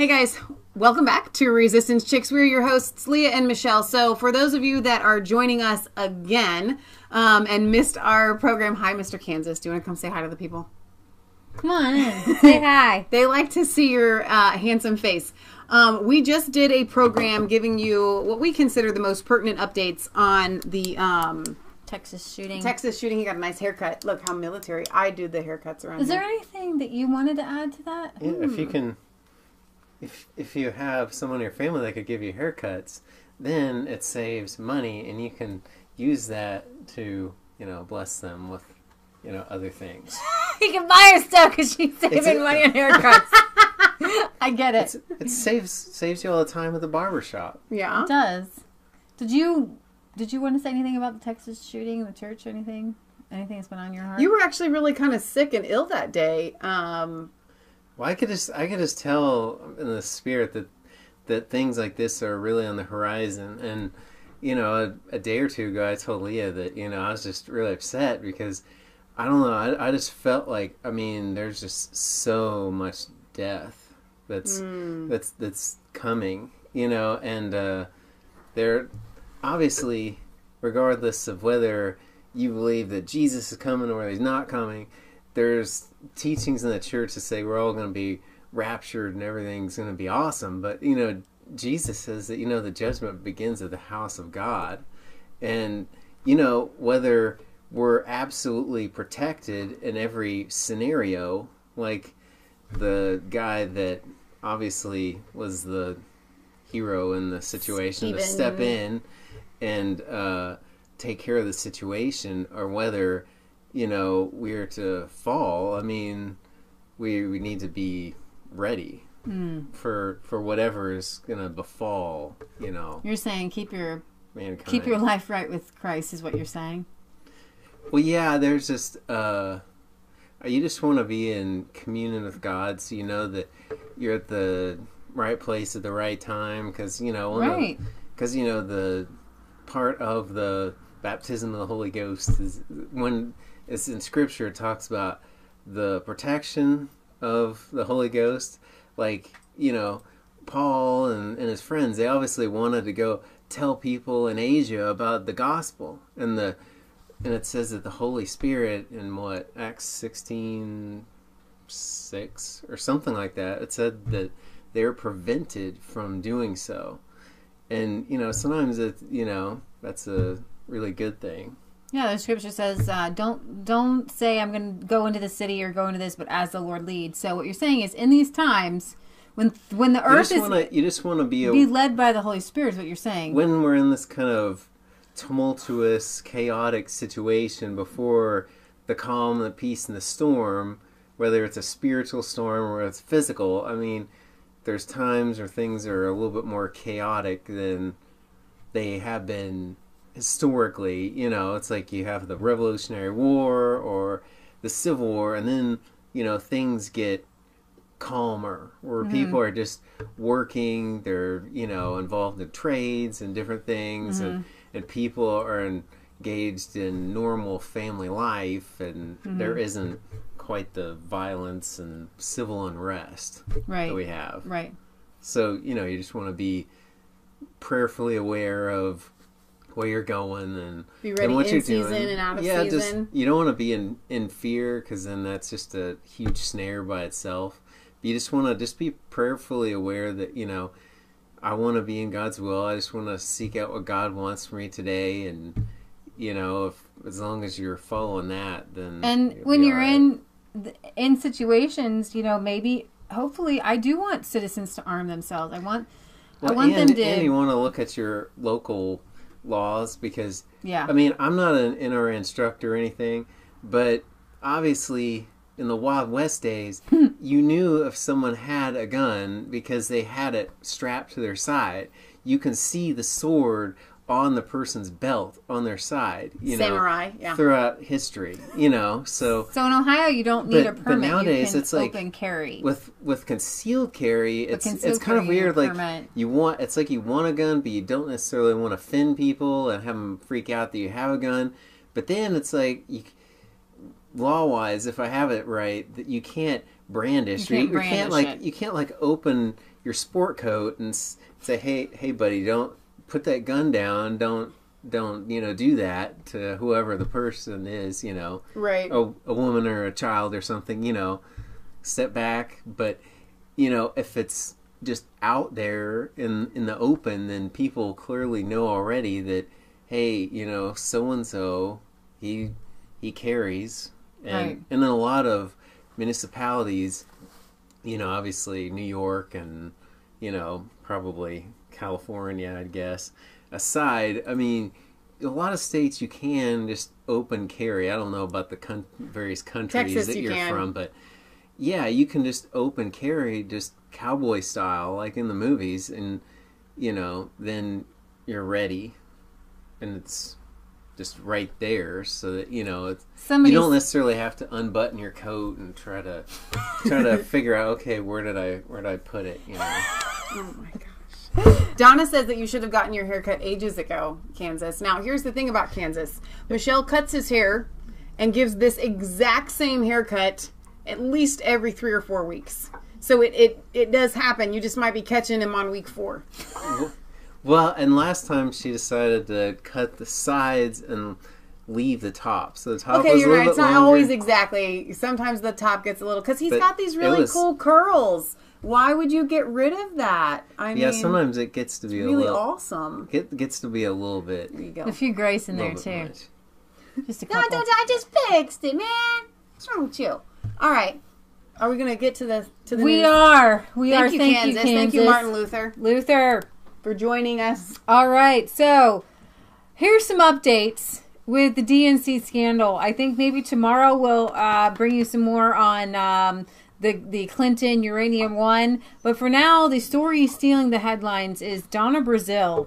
Hey guys, welcome back to Resistance Chicks. We're your hosts, Leah and Michelle. So for those of you that are joining us again and missed our program, hi, Mr. Kansas. Do you want to come say hi to the people? Come on in. Say hi. They like to see your handsome face. We just did a program giving you what we consider the most pertinent updates on the Texas shooting. He got a nice haircut. Look how military. I do the haircuts around Is there here. anything that you wanted to add to that? Yeah, if you can, if you have someone in your family that could give you haircuts, then it saves money, and you can use that to, bless them with, other things. You can buy her stuff because she's saving money on haircuts. I get it. It saves you all the time at the barbershop. Yeah, It does. Did you want to say anything about the Texas shooting in the church or anything? Anything that's been on your heart? you were actually really kind of sick and ill that day. Well, I could just tell in the spirit that things like this are really on the horizon. And, a day or two ago, I told Leah that, I was just really upset because, I don't know, I just felt like, there's just so much death that's coming, and they're obviously, regardless of whether you believe that Jesus is coming or he's not coming, there's teachings in the church that say we're all going to be raptured and everything's going to be awesome. But, Jesus says that, the judgment begins at the house of God. And, whether we're absolutely protected in every scenario, like the guy that obviously was the hero in the situation to step in and take care of the situation, or whether we're to fall. We need to be ready for whatever is gonna befall. You're saying keep your life right with Christ is what you're saying. Well, yeah. There's just you just want to be in communion with God, so you know that you're at the right place at the right time, because Right. The part of the baptism of the Holy Ghost is when it's in Scripture. It talks about the protection of the Holy Ghost. Like, Paul and his friends, they obviously wanted to go tell people in Asia about the gospel. And it says that the Holy Spirit in Acts 16:6 or something like that, it said that they were prevented from doing so. And, sometimes that's a really good thing. Yeah, the scripture says, don't say I'm going to go into the city or go into this, but as the Lord leads. So what you're saying is, in these times, when the earth you just want to be led by the Holy Spirit is what you're saying. When we're in this kind of tumultuous, chaotic situation before the calm, the peace, and the storm, whether it's a spiritual storm or it's physical, there's times where things are a little bit more chaotic than they have been historically. It's like you have the Revolutionary War or the Civil War, and then things get calmer, where people are just working, they're involved in trades and different things, and people are engaged in normal family life, and there isn't quite the violence and civil unrest that we have. Right. So you just want to be prayerfully aware of where you're going and be ready and what in you're season doing. and out of season. season. You don't want to be in fear, because then that's just a huge snare by itself. But you just want to be prayerfully aware that I want to be in God's will. I just want to seek out what God wants for me today, and as long as you're following that, then when you're right. in situations, maybe hopefully I do want citizens to arm themselves. I want them to. And you want to look at your local laws, because yeah. I'm not an NRA instructor or anything, but obviously in the Wild West days, you knew if someone had a gun because they had it strapped to their side. You can see the sword on the person's belt on their side, Samurai, yeah. Throughout history, So in Ohio, you don't need a permit. But nowadays, you can it's like open carry. With concealed carry, it's concealed kind of carry, weird. Like permit. you want a gun, but you don't necessarily want to offend people and have them freak out that you have a gun. But then it's like, law-wise, if I have it right, that you can't brandish. You can't like it. you can't like open your sport coat and say, hey, buddy, don't put that gun down. Don't do that to whoever the person is. Right. A woman or a child or something. Step back. But if it's just out there in the open, then people clearly know already that, hey, so and so he carries, and in a lot of municipalities, obviously New York and probably California, I guess, aside, I mean, a lot of states you can just open carry. I don't know about the various countries Texas, that you're can. from, but yeah, you can just open carry, just cowboy style, like in the movies, and then you're ready, and it's just right there, so that you don't necessarily have to unbutton your coat and try to figure out, okay, where did I put it? Oh my gosh. Donna says that you should have gotten your hair cut ages ago, Kansas. Now, here's the thing about Kansas. Michelle cuts his hair and gives this exact same haircut at least every 3 or 4 weeks. So it does happen. You just might be catching him on week 4. Well, and last time she decided to cut the sides and leave the top. So the top was a little bit It's not longer. always exactly. Sometimes the top gets a little, because he's got these really cool curls. Why would you get rid of that? I mean, sometimes it gets to be really a little awesome. Gets to be a little bit. There you go. A few grace in there too. Much. Just a No, couple. I just fixed it, man. What's wrong with you? All right. Are we gonna get to the We news? are. Thank you, Kansas. Thank you, Martin Luther, for joining us. All right. So here's some updates with the DNC scandal. I think maybe tomorrow we'll bring you some more on the Clinton uranium one. But for now, the story stealing the headlines is Donna Brazile.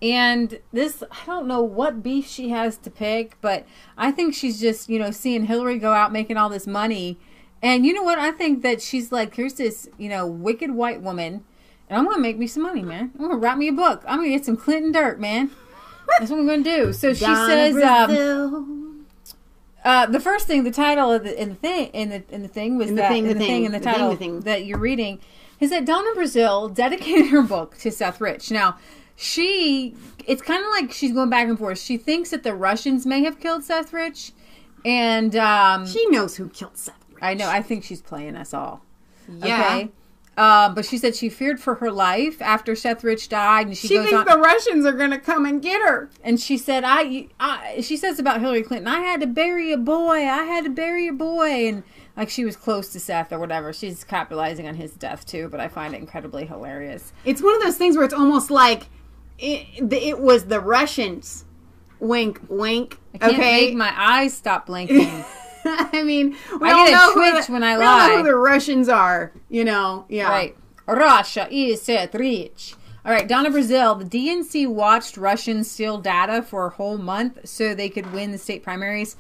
And this, I don't know what beef she has to pick, but I think she's just, seeing Hillary go out making all this money. And you know what? I think that she's like, here's this, wicked white woman, and I'm going to make me some money, man. I'm going to write me a book. I'm going to get some Clinton dirt, man. That's what I'm going to do. So she says, the first thing, the title of the thing that you're reading is that Donna Brazile dedicated her book to Seth Rich. Now, it's kind of like she's going back and forth. She thinks that the Russians may have killed Seth Rich, and she knows who killed Seth Rich. I know. I think she's playing us all. Yeah. Okay. But she said she feared for her life after Seth Rich died, and she goes thinks the Russians are going to come and get her. And she said, she says about Hillary Clinton, I had to bury a boy, and like she was close to Seth or whatever. She's capitalizing on his death too, but I find it incredibly hilarious. It's one of those things where it's almost like it was the Russians. Wink, wink. I can't make my eyes stop blinking. I mean, I get a twitch when I lie. We don't know who the Russians are, Yeah. Right. Russia is Seth Rich. All right, Donna Brazile, the DNC watched Russians steal data for a whole month so they could win the state primaries.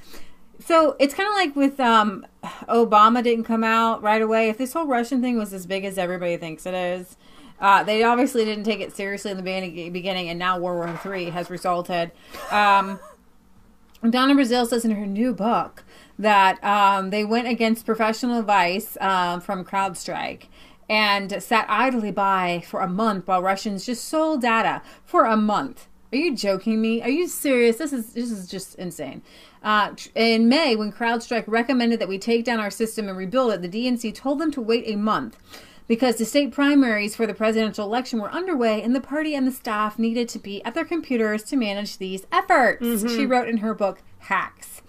So it's kind of like with Obama didn't come out right away. If this whole Russian thing was as big as everybody thinks it is, they obviously didn't take it seriously in the beginning, and now World War III has resulted. Donna Brazile says in her new book that they went against professional advice from CrowdStrike and sat idly by for a month while Russians just sold data for a month. Are you joking me? Are you serious? This is just insane. In May, when CrowdStrike recommended that we take down our system and rebuild it, the DNC told them to wait a month because the state primaries for the presidential election were underway and the party and the staff needed to be at their computers to manage these efforts. Mm-hmm. She wrote in her book, Hacks.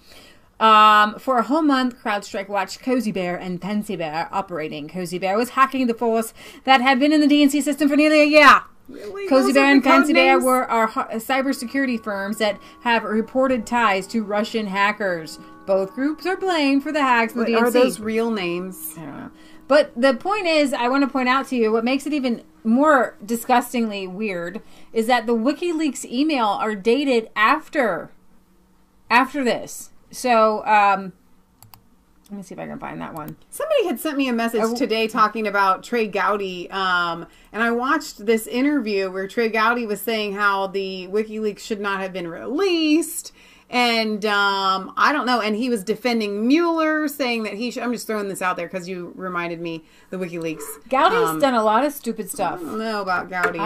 For a whole month, CrowdStrike watched Cozy Bear and Fancy Bear operating. Cozy Bear was hacking the force that had been in the DNC system for nearly a year. Really? Cozy Bear and Fancy Bear are cybersecurity firms that have reported ties to Russian hackers. Both groups are blamed for the hacks in the DNC. Are those real names? I don't know. But the point is, I want to point out to you, what makes it even more disgustingly weird is that the WikiLeaks email are dated after this. So, let me see if I can find that one. Somebody had sent me a message today talking about Trey Gowdy, and I watched this interview where Trey Gowdy was saying how the WikiLeaks should not have been released, And I don't know. And he was defending Mueller, saying that he should. I'm just throwing this out there because you reminded me the WikiLeaks. Gowdy's done a lot of stupid stuff. I don't know about Gowdy.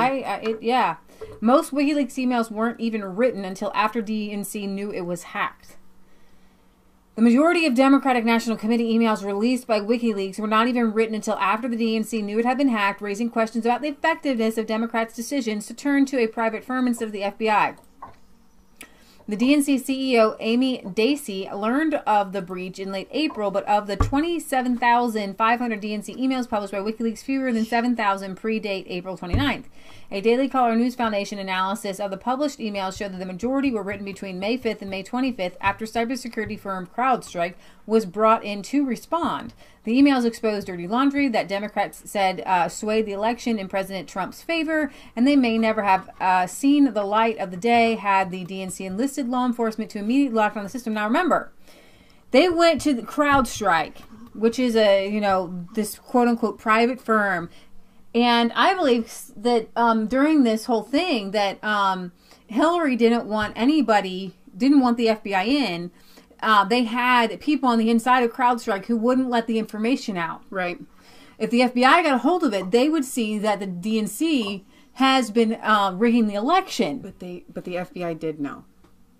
Yeah. Most WikiLeaks emails weren't even written until after DNC knew it was hacked. The majority of Democratic National Committee emails released by WikiLeaks were not even written until after the DNC knew it had been hacked, raising questions about the effectiveness of Democrats' decisions to turn to a private firm instead of the FBI. The DNC CEO, Amy Dacey, learned of the breach in late April, but of the 27,500 DNC emails published by WikiLeaks, fewer than 7,000 predate April 29th. A Daily Caller News Foundation analysis of the published emails showed that the majority were written between May 5th and May 25th after cybersecurity firm CrowdStrike was brought in to respond. The emails exposed dirty laundry that Democrats said swayed the election in President Trump's favor, and they may never have seen the light of the day had the DNC enlisted law enforcement to immediately lock down the system. Now remember, they went to the CrowdStrike, which is this quote-unquote private firm. And I believe that during this whole thing that Hillary didn't want the FBI in. They had people on the inside of CrowdStrike who wouldn't let the information out. Right. If the FBI got a hold of it, they would see that the DNC has been rigging the election. But the FBI did know.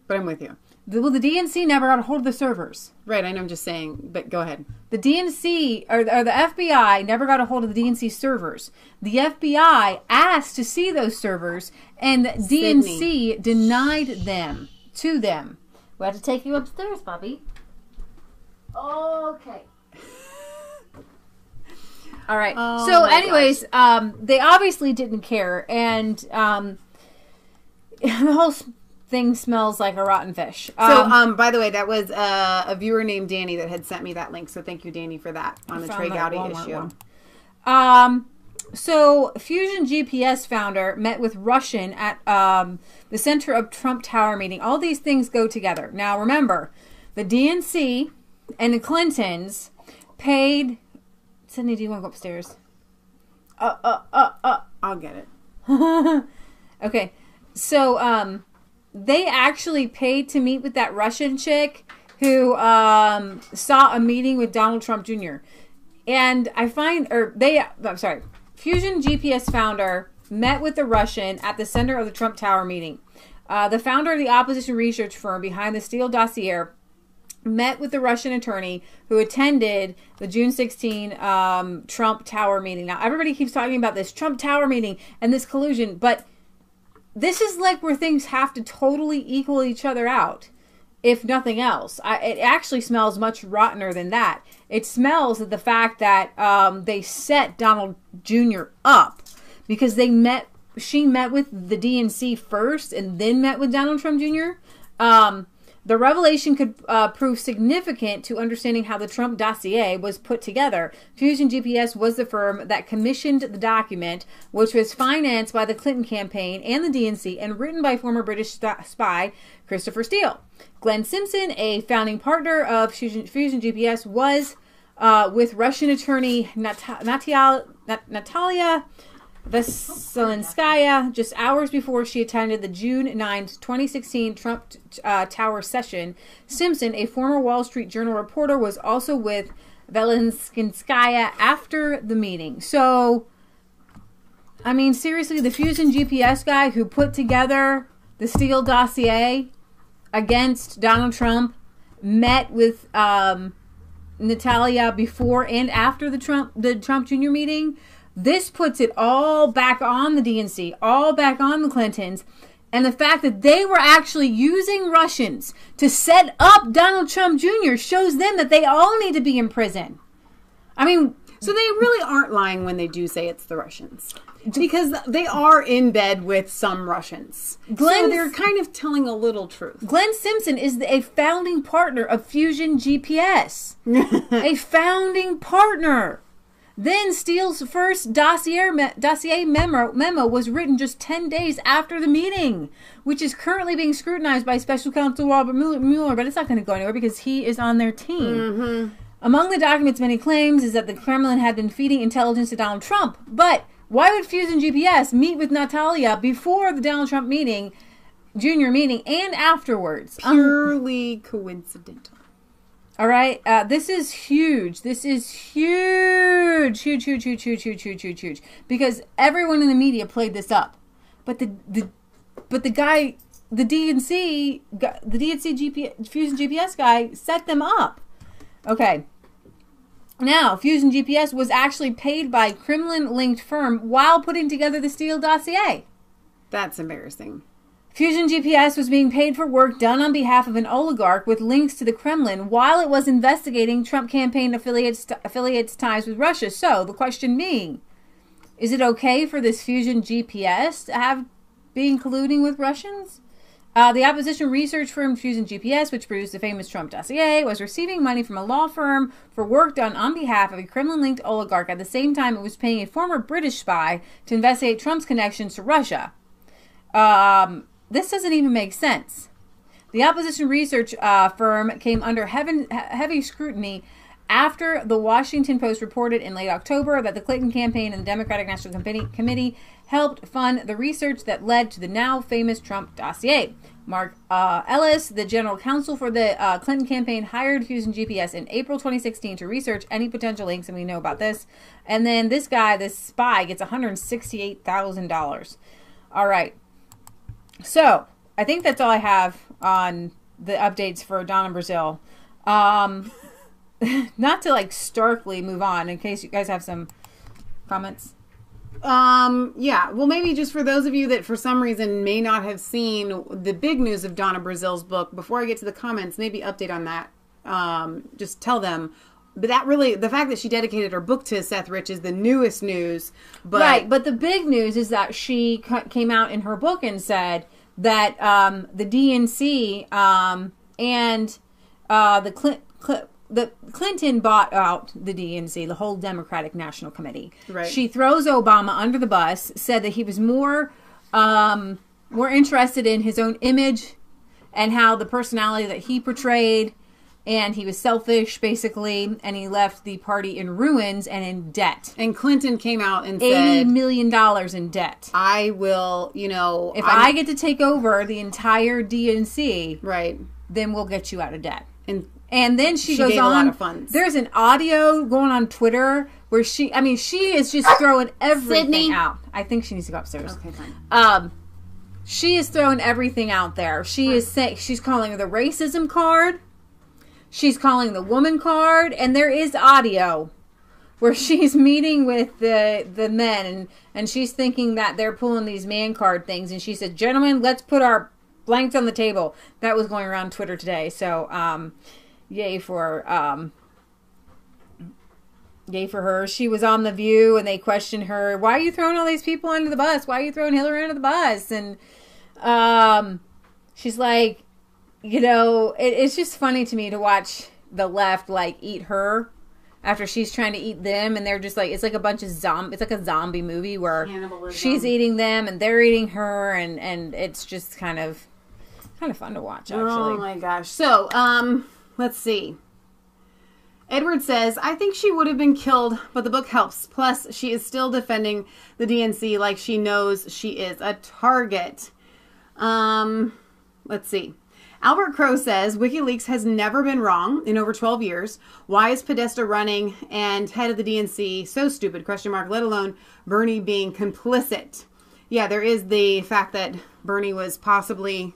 But I'm with you. The DNC never got a hold of the servers. Right, I know, I'm just saying, but go ahead. The DNC, or the FBI, never got a hold of the DNC servers. The FBI asked to see those servers, and DNC denied them to them. We have to take you upstairs, Bobby. Okay. All right. Oh, so, anyways, they obviously didn't care, and the whole thing smells like a rotten fish. So, by the way, that was a viewer named Danny that had sent me that link. So, thank you, Danny, for that on the Trey Gowdy issue. So, Fusion GPS founder met with Russian at the center of Trump Tower meeting. All these things go together. Now, remember, the DNC and the Clintons paid... Sydney, do you want to go upstairs? I'll get it. Okay. So, they actually paid to meet with that Russian chick who saw a meeting with Donald Trump Jr. And Fusion GPS founder met with the Russian at the center of the Trump Tower meeting. The founder of the opposition research firm behind the Steele dossier met with the Russian attorney who attended the June 16 Trump Tower meeting. Now, everybody keeps talking about this Trump Tower meeting and this collusion, but this is like where things have to totally equal each other out, if nothing else. It actually smells much rottener than that. It smells of the fact that they set Donald Jr. up because she met with the DNC first and then met with Donald Trump Jr. The revelation could prove significant to understanding how the Trump dossier was put together. Fusion GPS was the firm that commissioned the document, which was financed by the Clinton campaign and the DNC and written by former British spy Christopher Steele. Glenn Simpson, a founding partner of Fusion GPS, was with Russian attorney Natalia Veselinskaya just hours before she attended the June 9th, 2016 Trump Tower session. Simpson, a former Wall Street Journal reporter, was also with Veselinskaya after the meeting. So, I mean, seriously, the Fusion GPS guy who put together the Steele dossier against Donald Trump met with Natalia before and after the Trump Jr. meeting. This puts it all back on the DNC, all back on the Clintons, and the fact that they were actually using Russians to set up Donald Trump Jr. shows them that they all need to be in prison. I mean... So they really aren't lying when they do say it's the Russians. Because they are in bed with some Russians. So they're kind of telling a little truth. Glenn Simpson is a founding partner of Fusion GPS. A founding partner. Then Steele's first dossier memo was written just 10 days after the meeting, which is currently being scrutinized by Special Counsel Robert Mueller, but it's not going to go anywhere because he is on their team. Mm-hmm. Among the documents many claims is that the Kremlin had been feeding intelligence to Donald Trump. But why would Fusion GPS meet with Natalia before the Donald Trump meeting Junior meeting and afterwards. Purely coincidental. All right. This is huge. This is huge. Huge, huge, huge, huge, huge, huge, huge, huge. Because everyone in the media played this up. But the guy, the DNC Fusion GPS guy set them up. Okay. Now, Fusion GPS was actually paid by a Kremlin-linked firm while putting together the Steele dossier. That's embarrassing. Fusion GPS was being paid for work done on behalf of an oligarch with links to the Kremlin while it was investigating Trump campaign affiliates' ties with Russia. So, the question being, is it okay for this Fusion GPS to have been colluding with Russians? The opposition research firm Fusion GPS, which produced the famous Trump dossier, was receiving money from a law firm for work done on behalf of a Kremlin-linked oligarch. At the same time, it was paying a former British spy to investigate Trump's connections to Russia. This doesn't even make sense. The opposition research firm came under heavy scrutiny after the Washington Post reported in late October that the Clinton campaign and the Democratic National Committee helped fund the research that led to the now famous Trump dossier. Mark Ellis, the general counsel for the Clinton campaign, hired Fusion GPS in April 2016 to research any potential links, and we know about this. And then this guy, this spy, gets $168,000. All right. So, I think that's all I have on the updates for Donna Brazile. Not to like starkly move on, in case you guys have some comments. Yeah, well, maybe just for those of you that for some reason may not have seen the big news of Donna Brazile's book, before I get to the comments, maybe update on that. Just tell them. But that really, the fact that she dedicated her book to Seth Rich is the newest news. But right, but the big news is that she came out in her book and said that the DNC and the Clinton bought out the DNC, the whole Democratic National Committee. Right. She throws Obama under the bus, said that he was more interested in his own image and how the personality that he portrayed, and he was selfish, basically, and he left the party in ruins and in debt. And Clinton came out and said, $80 million in debt. I will, if I get to take over the entire DNC, right, then we'll get you out of debt. And then she goes gave on. A lot of funds. There's an audio going on Twitter where she is just throwing everything Sydney? out. I think she needs to go upstairs. Okay, fine. She is throwing everything out there. She's calling her the racism card. She's calling the woman card, and there is audio where she's meeting with the men, and she's thinking that they're pulling these man card things, and she said, "Gentlemen, let's put our blanks on the table." That was going around Twitter today. So, yay for her. She was on The View, and they questioned her, "Why are you throwing all these people under the bus? Why are you throwing Hillary under the bus?" And she's like, it's just funny to me to watch the left eat her after she's trying to eat them, and they're just it's like a bunch of it's like a zombie movie where she's eating them and they're eating her, and it's just kind of fun to watch, actually. Oh my gosh. So, let's see. Edward says, I think she would have been killed, but the book helps. Plus, she is still defending the DNC like she knows she is a target. Let's see. Albert Crow says, WikiLeaks has never been wrong in over 12 years. Why is Podesta running and head of the DNC so stupid? ? Let alone Bernie being complicit. Yeah, there is the fact that Bernie was possibly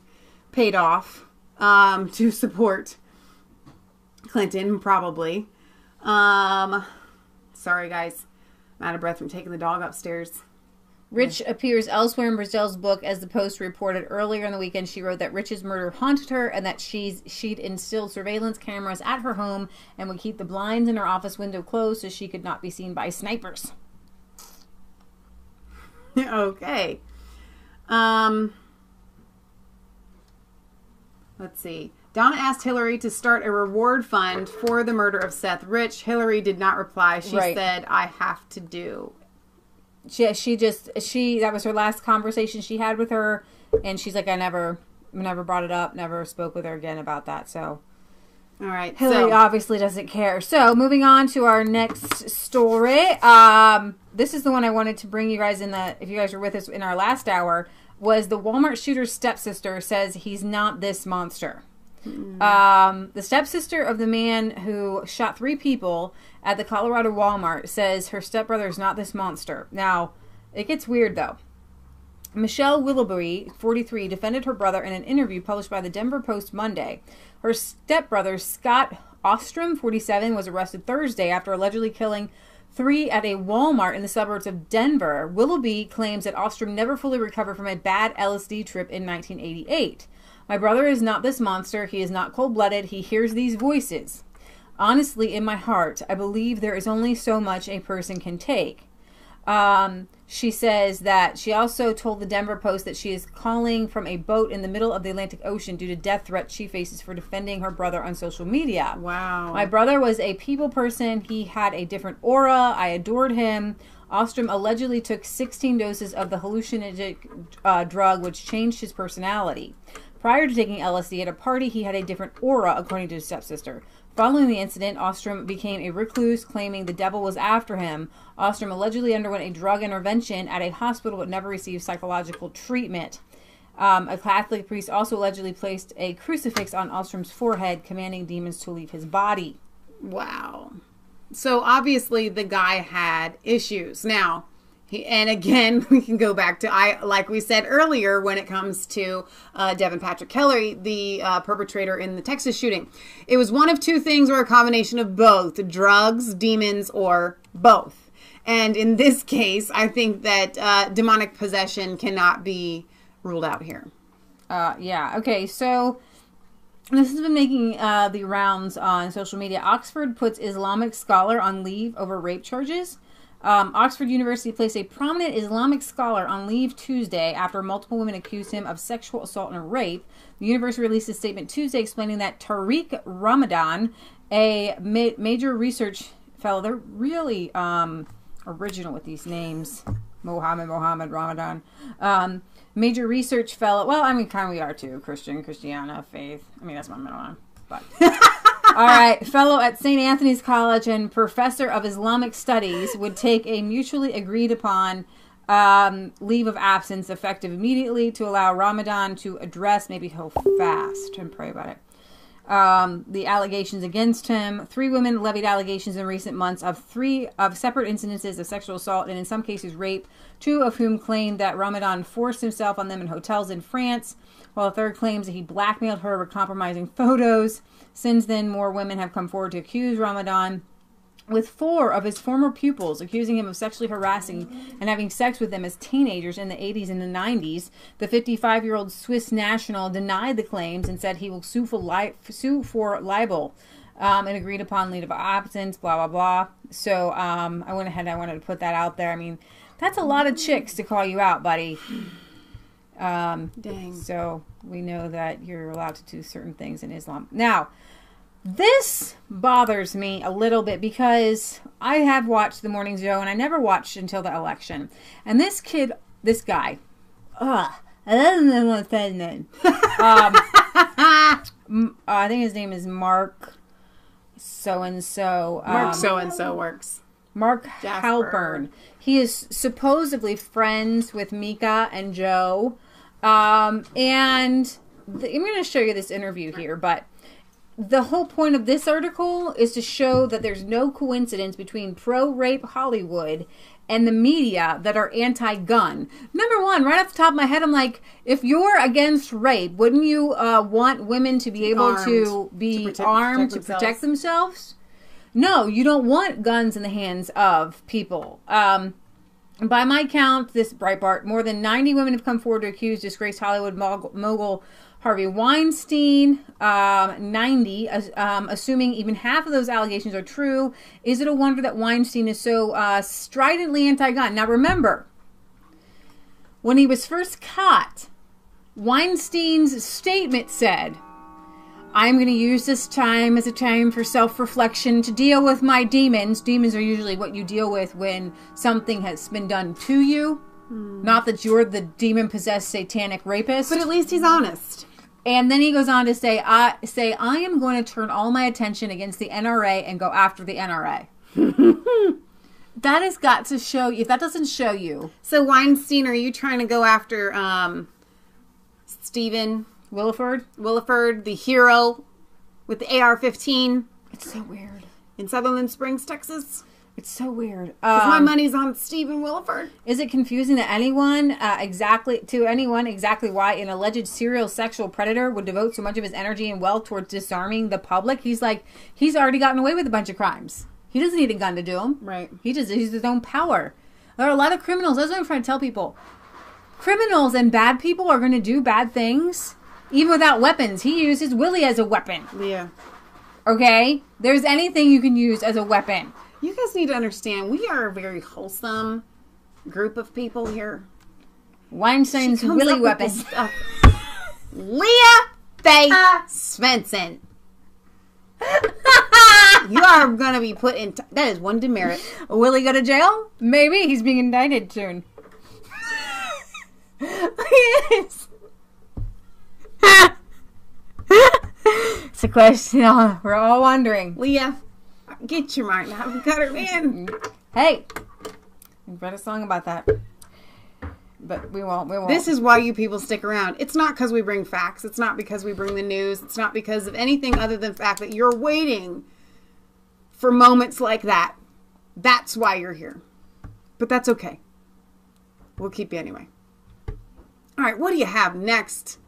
paid off to support Clinton, probably. Sorry, guys. I'm out of breath from taking the dog upstairs. Rich appears elsewhere in Brazile's book. As the Post reported earlier in the weekend, she wrote that Rich's murder haunted her and that she'd instilled surveillance cameras at her home and would keep the blinds in her office window closed so she could not be seen by snipers. Okay. Let's see. Donna asked Hillary to start a reward fund for the murder of Seth Rich. Hillary did not reply. She said, I have to do. That was her last conversation she had with her, and she's like, I never brought it up, never spoke with her again about that. So, all right, Hillary obviously doesn't care. So, moving on to our next story. This is the one I wanted to bring you guys if you guys were with us in our last hour. was the Walmart shooter's stepsister says he's not this monster. The stepsister of the man who shot 3 people at the Colorado Walmart says her stepbrother is not this monster. Now, it gets weird, though. Michelle Willoughby, 43, defended her brother in an interview published by the Denver Post Monday. Her stepbrother, Scott Ostrom, 47, was arrested Thursday after allegedly killing 3 at a Walmart in the suburbs of Denver. Willoughby claims that Ostrom never fully recovered from a bad LSD trip in 1988. My brother is not this monster. He is not cold-blooded. He hears these voices. Honestly, in my heart, I believe there is only so much a person can take. She says that she also told the Denver Post that she is calling from a boat in the middle of the Atlantic Ocean due to death threats she faces for defending her brother on social media. Wow. My brother was a people person. He had a different aura. I adored him. Ostrom allegedly took 16 doses of the hallucinogenic drug, which changed his personality. Prior to taking LSD at a party, he had a different aura, according to his stepsister. Following the incident, Ostrom became a recluse, claiming the devil was after him. Ostrom allegedly underwent a drug intervention at a hospital but never received psychological treatment. A Catholic priest also allegedly placed a crucifix on Ostrom's forehead, commanding demons to leave his body. Wow. So obviously the guy had issues. Now, and again, we can go back to, like we said earlier, when it comes to Devin Patrick Kelly, the perpetrator in the Texas shooting. It was one of 2 things or a combination of both, drugs, demons, or both. And in this case, I think that demonic possession cannot be ruled out here. Yeah. Okay. So this has been making the rounds on social media. Oxford puts Islamic scholar on leave over rape charges. Oxford University placed a prominent Islamic scholar on leave Tuesday after multiple women accused him of sexual assault and rape. The university released a statement Tuesday explaining that Tariq Ramadan, a major research fellow, they're really original with these names, Mohammed Ramadan, major research fellow, well, I mean, kind of we are too, Christiana, Faith, I mean, that's my middle name, but... All right, fellow at St. Anthony's College and professor of Islamic Studies would take a mutually agreed upon leave of absence effective immediately to allow Ramadan to address, maybe he'll fast and pray about it, the allegations against him. 3 women levied allegations in recent months of separate incidences of sexual assault and in some cases rape, 2 of whom claimed that Ramadan forced himself on them in hotels in France, while a third claims that he blackmailed her with compromising photos. Since then, more women have come forward to accuse Ramadan, with 4 of his former pupils accusing him of sexually harassing and having sex with them as teenagers in the 80s and the 90s. The 55-year-old Swiss national denied the claims and said he will sue for libel, and agreed upon leave of absence, blah, blah, blah. So I went ahead and I wanted to put that out there. I mean, that's a lot of chicks to call you out, buddy. Dang. So we know that you're allowed to do certain things in Islam. Now, this bothers me a little bit because I have watched the morning show and I never watched until the election. And this guy, I don't know what his name. I think his name is Mark so-and-so. Mark so-and-so works. Mark Jasper. Halpern. He is supposedly friends with Mika and Joe. And I'm going to show you this interview here, but the whole point of this article is to show that there's no coincidence between pro-rape Hollywood and the media that are anti-gun. Number one, right off the top of my head, I'm like, if you're against rape, wouldn't you want women to be able to be armed to protect themselves? No, you don't want guns in the hands of people. By my count, this Breitbart, more than 90 women have come forward to accuse disgraced Hollywood mogul Harvey Weinstein. 90, assuming even half of those allegations are true. Is it a wonder that Weinstein is so stridently anti-gun? Now remember, when he was first caught, Weinstein's statement said, I'm going to use this time as a time for self-reflection to deal with my demons. Demons are usually what you deal with when something has been done to you. Not that you're the demon-possessed satanic rapist. But at least he's honest. And then he goes on to say, I am going to turn all my attention against the NRA and go after the NRA. That has got to show you. If that doesn't show you. So Weinstein, are you trying to go after Stephen Williford, the hero with the AR-15? It's so weird. In Sutherland Springs, Texas? It's so weird. Because my money's on Stephen Williford. Is it confusing to anyone exactly why an alleged serial sexual predator would devote so much of his energy and wealth towards disarming the public? He's already gotten away with a bunch of crimes. He doesn't need a gun to do them. Right. He just uses his own power. There are a lot of criminals. That's what I'm trying to tell people. Criminals and bad people are going to do bad things even without weapons. He uses Willie as a weapon. Yeah. Okay? There's anything you can use as a weapon. You guys need to understand, we are a very wholesome group of people here. Weinstein's Willie weapon. Leah Faye Svensson. You are going to be put in... that is one demerit. Will he go to jail? Maybe. He's being indicted soon. Yes. It's a question we're all wondering. Leah, get your mind out of the gutter, man. Hey, we've read a song about that. But we won't. This is why you people stick around. It's not because we bring facts. It's not because we bring the news. It's not because of anything other than the fact that you're waiting for moments like that. That's why you're here. But that's okay. We'll keep you anyway. All right, what do you have next?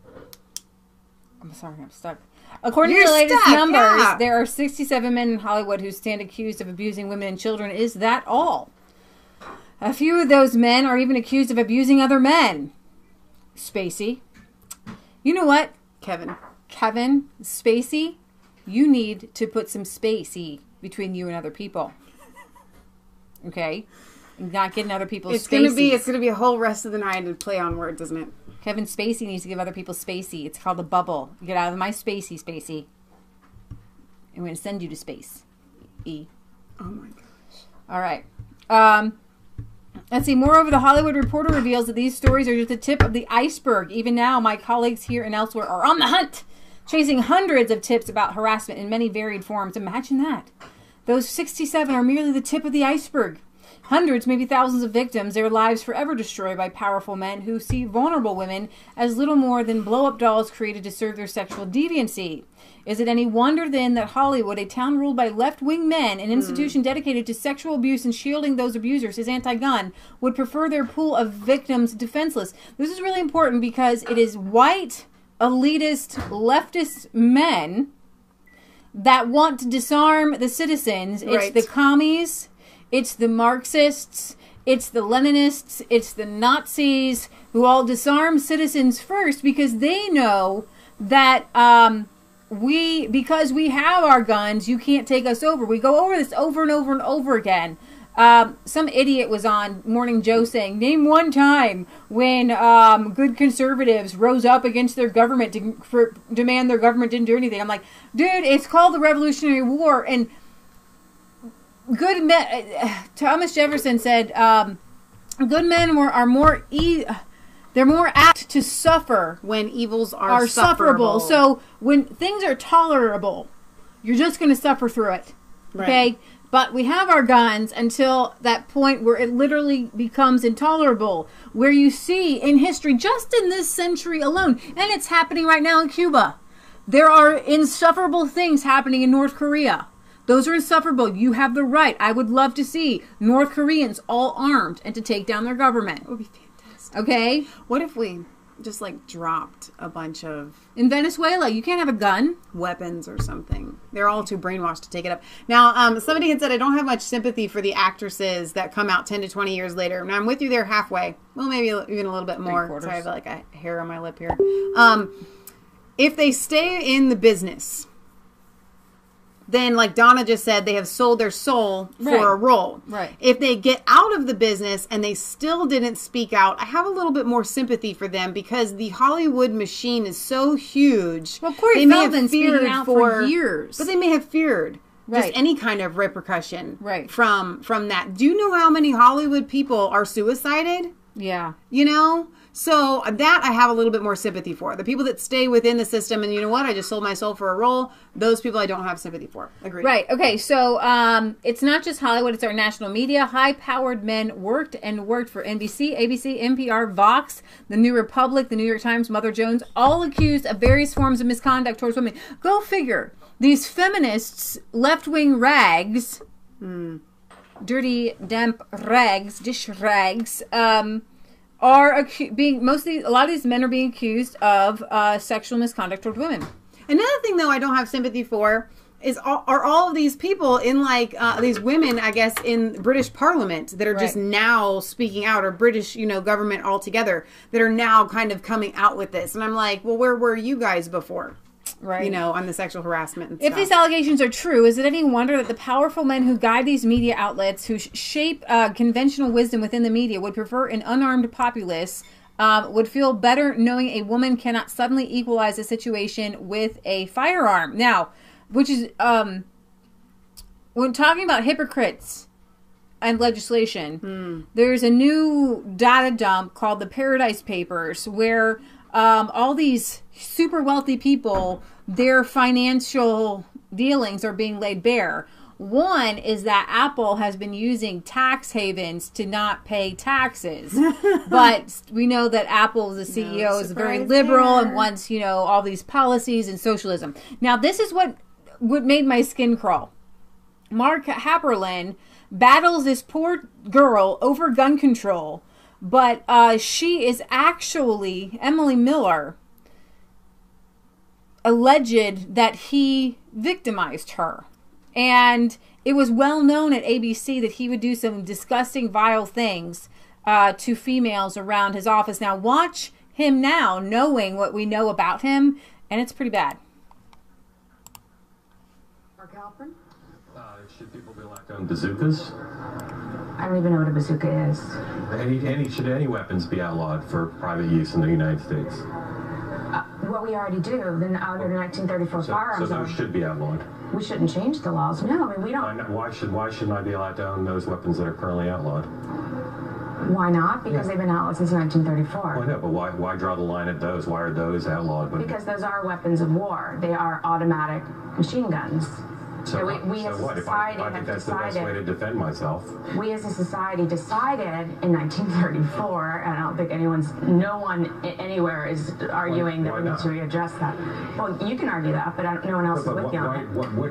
I'm sorry, I'm stuck. According to the latest numbers, there are 67 men in Hollywood who stand accused of abusing women and children. Is that all? A few of those men are even accused of abusing other men. Spacey. You know what? Kevin Spacey, you need to put some spacey between you and other people. Okay? Not getting other people's it's spaceys. gonna be a whole rest of the night to play on words, isn't it? Kevin Spacey needs to give other people spacey. It's called a bubble. Get out of my spacey. I'm going to send you to space. E. Oh my gosh. All right. Let's see. Moreover, the Hollywood Reporter reveals that these stories are just the tip of the iceberg. Even now, my colleagues here and elsewhere are on the hunt, chasing hundreds of tips about harassment in many varied forms. Imagine that. Those 67 are merely the tip of the iceberg. Hundreds, maybe thousands of victims, their lives forever destroyed by powerful men who see vulnerable women as little more than blow-up dolls created to serve their sexual deviancy. Is it any wonder, then, that Hollywood, a town ruled by left-wing men, an institution dedicated to sexual abuse and shielding those abusers, is anti-gun, would prefer their pool of victims defenseless? This is really important because it is white, elitist, leftist men that want to disarm the citizens. Right. It's the commies. It's the Marxists, it's the Leninists, it's the Nazis who all disarm citizens first because they know that because we have our guns, you can't take us over. We go over this over and over and over again. Some idiot was on Morning Joe saying, name one time when good conservatives rose up against their government to demand their government didn't do anything. I'm like, dude, it's called the Revolutionary War, and good men, Thomas Jefferson said, good men are more they're more apt to suffer when evils are sufferable. So when things are tolerable, you're just going to suffer through it. Right. Okay? But we have our guns until that point where it literally becomes intolerable. Where you see in history, just in this century alone, and it's happening right now in Cuba, there are insufferable things happening in North Korea. Those are insufferable. You have the right. I would love to see North Koreans all armed and to take down their government. That would be fantastic. Okay? What if we just dropped a bunch of... In Venezuela, you can't have a gun. Weapons or something. They're all too brainwashed to take it up. Now, somebody had said, I don't have much sympathy for the actresses that come out 10 to 20 years later. Now, I'm with you there halfway. Well, maybe even a little bit more. Sorry, I have a hair on my lip here. If they stay in the business... then, like Donna just said, they have sold their soul for a role. Right. If they get out of the business and they still didn't speak out, I have a little bit more sympathy for them because the Hollywood machine is so huge. Well, Corey Feldman's speaking out for years. But they may have feared just any kind of repercussion from that. Do you know how many Hollywood people are suicided? Yeah. You know? So that I have a little bit more sympathy for. The people that stay within the system and, you know what, I just sold my soul for a role, those people I don't have sympathy for. Agreed. Right. Okay. So it's not just Hollywood, it's our national media. High-powered men worked for NBC, ABC, NPR, Vox, The New Republic, The New York Times, Mother Jones, all accused of various forms of misconduct towards women. Go figure. These feminists, left-wing rags, dirty, damp rags, dish rags, are a lot of these men are being accused of sexual misconduct toward women. Another thing, though, I don't have sympathy for is are all of these people in these women, I guess, in British Parliament that are just now speaking out, or British, government altogether that are now kind of coming out with this. And I'm like, well, where were you guys before? Right. On the sexual harassment and If stuff. these allegations are true, is it any wonder that the powerful men who guide these media outlets, who shape conventional wisdom within the media, would prefer an unarmed populace, would feel better knowing a woman cannot suddenly equalize a situation with a firearm? Now, which is, when talking about hypocrites and legislation, there's a new data dump called the Paradise Papers, where all these super wealthy people, their financial dealings are being laid bare. One is that Apple has been using tax havens to not pay taxes. But we know that Apple, the CEO, is very liberal and wants, all these policies and socialism. Now, this is what made my skin crawl. Mark Haperlin battles this poor girl over gun control, but she is actually, Emily Miller, alleged that he victimized her. And it was well known at ABC that he would do some disgusting, vile things to females around his office. Now, watch him now, knowing what we know about him, and it's pretty bad. Mark Halpern? Should people be allowed to own bazookas? I don't even know what a bazooka is. Should any weapons be outlawed for private use in the United States? Well, we already do. Then under the 1934 firearms so law. those should be outlawed. We shouldn't change the laws. No, I mean, we don't. Why shouldn't I be allowed to own those weapons that are currently outlawed? Why not? Because they've been outlawed since 1934. Well, I know, but why draw the line at those? Why are those outlawed? Because those are weapons of war. They are automatic machine guns. So we as a society I think that's the best way to defend myself. We as a society decided in 1934, and I don't think no one anywhere is arguing that we need to readdress that. Well, you can argue that, but no one else is with you on it.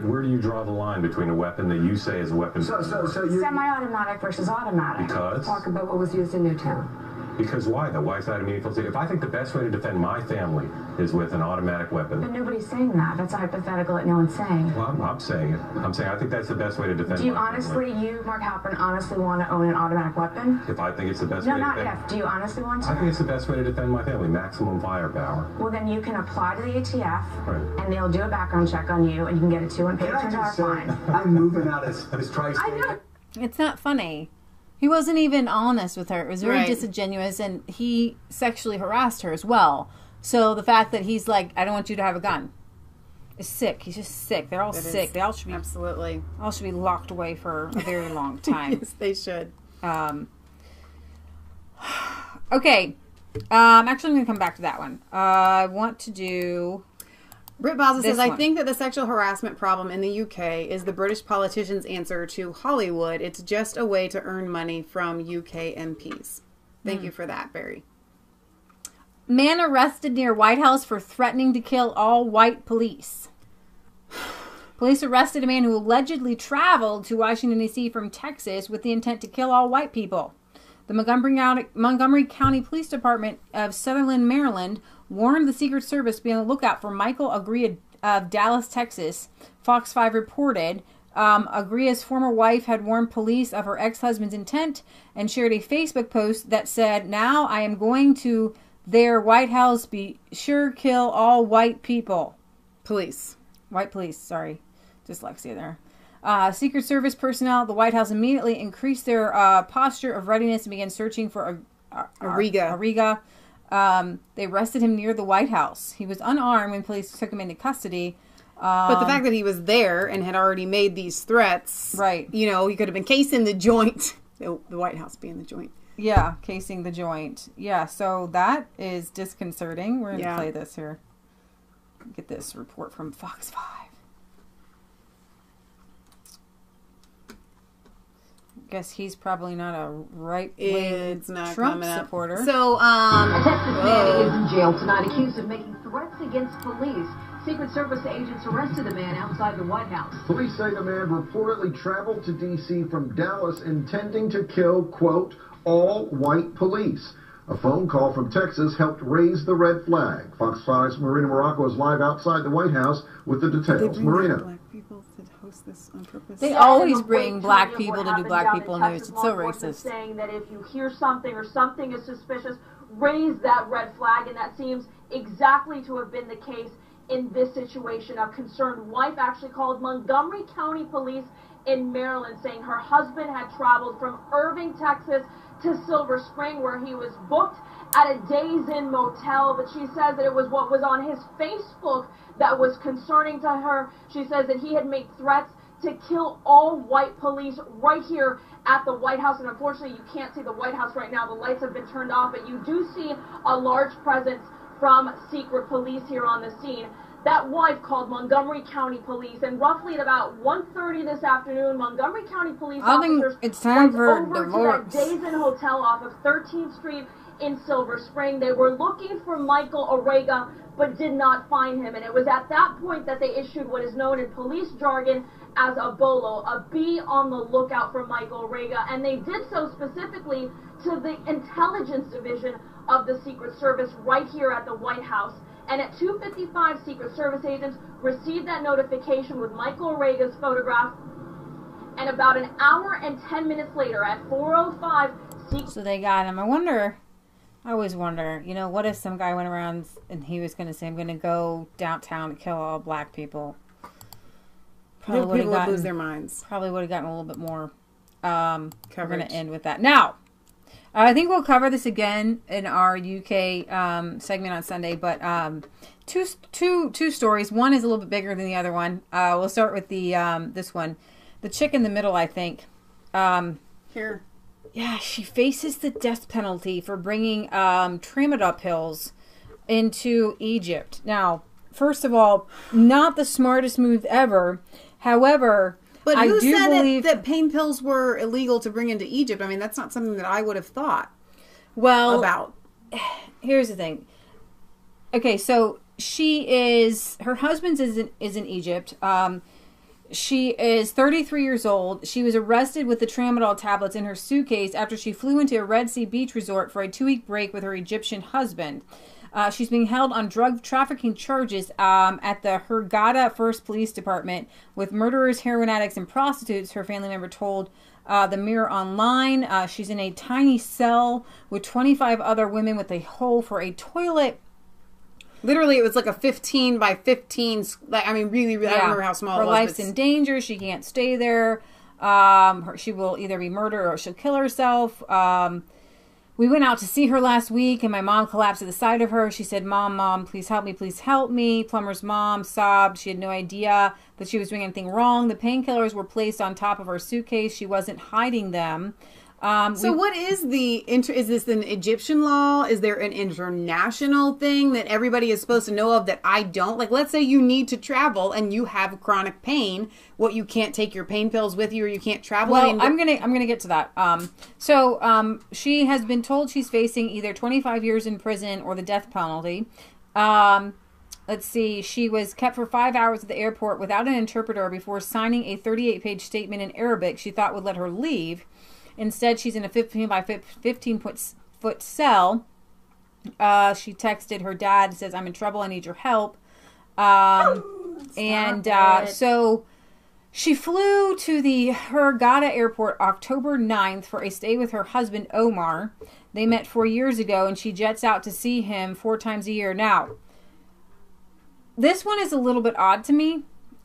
Where do you draw the line between a weapon that you say is a weapon? So semi-automatic versus automatic. Because? Talk about what was used in Newtown. Because why, though? Why is that a meaningful thing? If I think the best way to defend my family is with an automatic weapon... But nobody's saying that. That's a hypothetical that no one's saying. Well, I'm saying it. I'm saying I think that's the best way to defend my family. You, Mark Halpern, honestly want to own an automatic weapon? If I think it's the best way to defend... No, not if. Do you honestly want to? I think it's the best way to defend my family. Maximum firepower. Well, then you can apply to the ATF, right, and they'll do a background check on you, and you can get a $200 fine. I'm moving out as tri-state. I know. It's not funny. He wasn't even honest with her. It was very Right. disingenuous, and he sexually harassed her as well. So the fact that he's like, I don't want you to have a gun, is sick. He's just sick. They're all sick. They all should be Absolutely. all should be locked away for a very long time. Yes, they should. Okay. Actually, I'm going to come back to that one. I want to do... Britt Baza says, I one. think that the sexual harassment problem in the UK is the British politicians' answer to Hollywood. It's just a way to earn money from UK MPs. Thank you for that, Barry. Man arrested near White House for threatening to kill all white police. Police arrested a man who allegedly traveled to Washington, D.C. from Texas with the intent to kill all white people. The Montgomery County Police Department of Sutherland, Maryland, warned the Secret Service to be on the lookout for Michael Agria of Dallas, Texas. Fox 5 reported Agria's former wife had warned police of her ex-husband's intent and shared a Facebook post that said, "Now I am going to their White House. Be sure kill all white people." Police. White police, sorry. Dyslexia there. Secret Service personnel at the White House immediately increased their posture of readiness and began searching for Arriga. They arrested him near the White House. He was unarmed when police took him into custody. But the fact that he was there and had already made these threats, right? He could have been casing the joint. The White House being the joint. Yeah, casing the joint. Yeah, so that is disconcerting. We're going to play this here. Get this report from Fox 5. Guess he's probably not a right-wing Trump supporter. So, a Texas man is in jail tonight accused of making threats against police. Secret Service agents arrested the man outside the White House. Police say the man reportedly traveled to D.C. from Dallas intending to kill, quote, all white police. A phone call from Texas helped raise the red flag. Fox 5's Marina Morocco is live outside the White House with the details. Marina. Black people to host this on purpose. They always bring black people to do black people news. It's so racist. Saying that if you hear something or something is suspicious, raise that red flag, and that seems exactly to have been the case in this situation. A concerned wife actually called Montgomery County Police in Maryland, saying her husband had traveled from Irving, Texas to Silver Spring, where he was booked at a Days Inn motel, but she says that it was what was on his Facebook that was concerning to her. She says that he had made threats to kill all white police right here at the White House, and unfortunately you can't see the White House right now. The lights have been turned off, but you do see a large presence from secret police here on the scene. That wife called Montgomery County Police, and roughly at about 1:30 this afternoon, Montgomery County Police officers it's time for went over divorce. to that Days Inn hotel off of 13th Street in Silver Spring. They were looking for Michael Orega, but did not find him. And it was at that point that they issued what is known in police jargon as a BOLO, a be on the lookout for Michael Orega. And they did so specifically to the intelligence division of the Secret Service right here at the White House. And at 2:55, Secret Service agents received that notification with Michael Orega's photograph. And about an hour and 10 minutes later, at 4:05, so they got him. I always wonder, you know, what if some guy went around and he was going to say, I'm going to go downtown and kill all black people? Probably people would lose their minds. Probably would have gotten a little bit more coverage. We're going to end with that. Now, I think we'll cover this again in our UK segment on Sunday, but two stories. One is a little bit bigger than the other one. We'll start with the this one. The chick in the middle, I think. Here. Yeah, she faces the death penalty for bringing tramadol pills into Egypt. Now, first of all, not the smartest move ever. However, but I who do said believe that pain pills were illegal to bring into Egypt? I mean, that's not something that I would have thought about. Here's the thing. Okay, so her husband is in Egypt. She is 33 years old. She was arrested with the tramadol tablets in her suitcase after she flew into a Red Sea beach resort for a 2-week break with her Egyptian husband. She's being held on drug trafficking charges at the Hurghada First Police Department with murderers, heroin addicts, and prostitutes, her family member told the Mirror Online. She's in a tiny cell with 25 other women with a hole for a toilet. Literally, it was like a 15 by 15. I mean, really, I don't remember how small it was. Her life's in danger. She can't stay there. She will either be murdered or she'll kill herself. We went out to see her last week, and my mom collapsed at the sight of her. She said, Mom, please help me, please help me. Plumber's mom sobbed. She had no idea that she was doing anything wrong. The painkillers were placed on top of her suitcase. She wasn't hiding them. So what is is this an Egyptian law? Is there an international thing that everybody is supposed to know of that I don't? Like, let's say you need to travel and you have chronic pain. What, you can't take your pain pills with you, or you can't travel? Well, I'm gonna get to that. She has been told she's facing either 25 years in prison or the death penalty. Let's see. She was kept for 5 hours at the airport without an interpreter before signing a 38-page statement in Arabic she thought would let her leave. Instead, she's in a 15 by 15 foot cell. She texted her dad, says, I'm in trouble, I need your help. So she flew to the Hurghada airport October 9th for a stay with her husband, Omar. They met 4 years ago, and she jets out to see him 4 times a year. Now, this one is a little bit odd to me.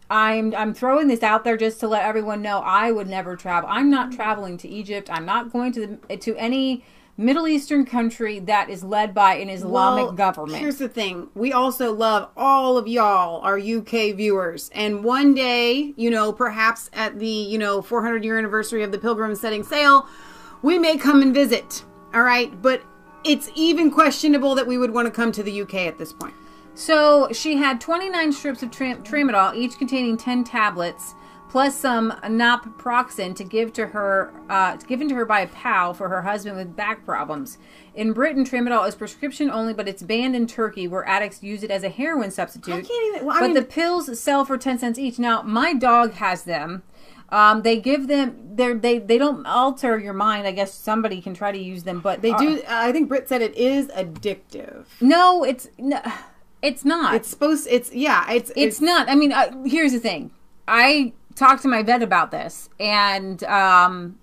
I'm throwing this out there just to let everyone know I would never travel. I'm not traveling to Egypt. I'm not going to any Middle Eastern country that is led by an Islamic government. Here's the thing. We also love all of y'all, our UK viewers. And one day, perhaps at the, 400-year anniversary of the Pilgrims setting sail, we may come and visit. All right, but it's even questionable that we would want to come to the UK at this point. So she had 29 strips of tramadol, each containing 10 tablets, plus some naproxen given to her by a pal for her husband with back problems. In Britain, tramadol is prescription only, but it's banned in Turkey, where addicts use it as a heroin substitute. I can't even. The pills sell for 10 cents each. Now, my dog has them. They give them. They don't alter your mind. I guess somebody can try to use them, but they do. I think Britt said it is addictive. No, it's not. It's supposed. It's not. I mean, here's the thing. I talked to my vet about this, and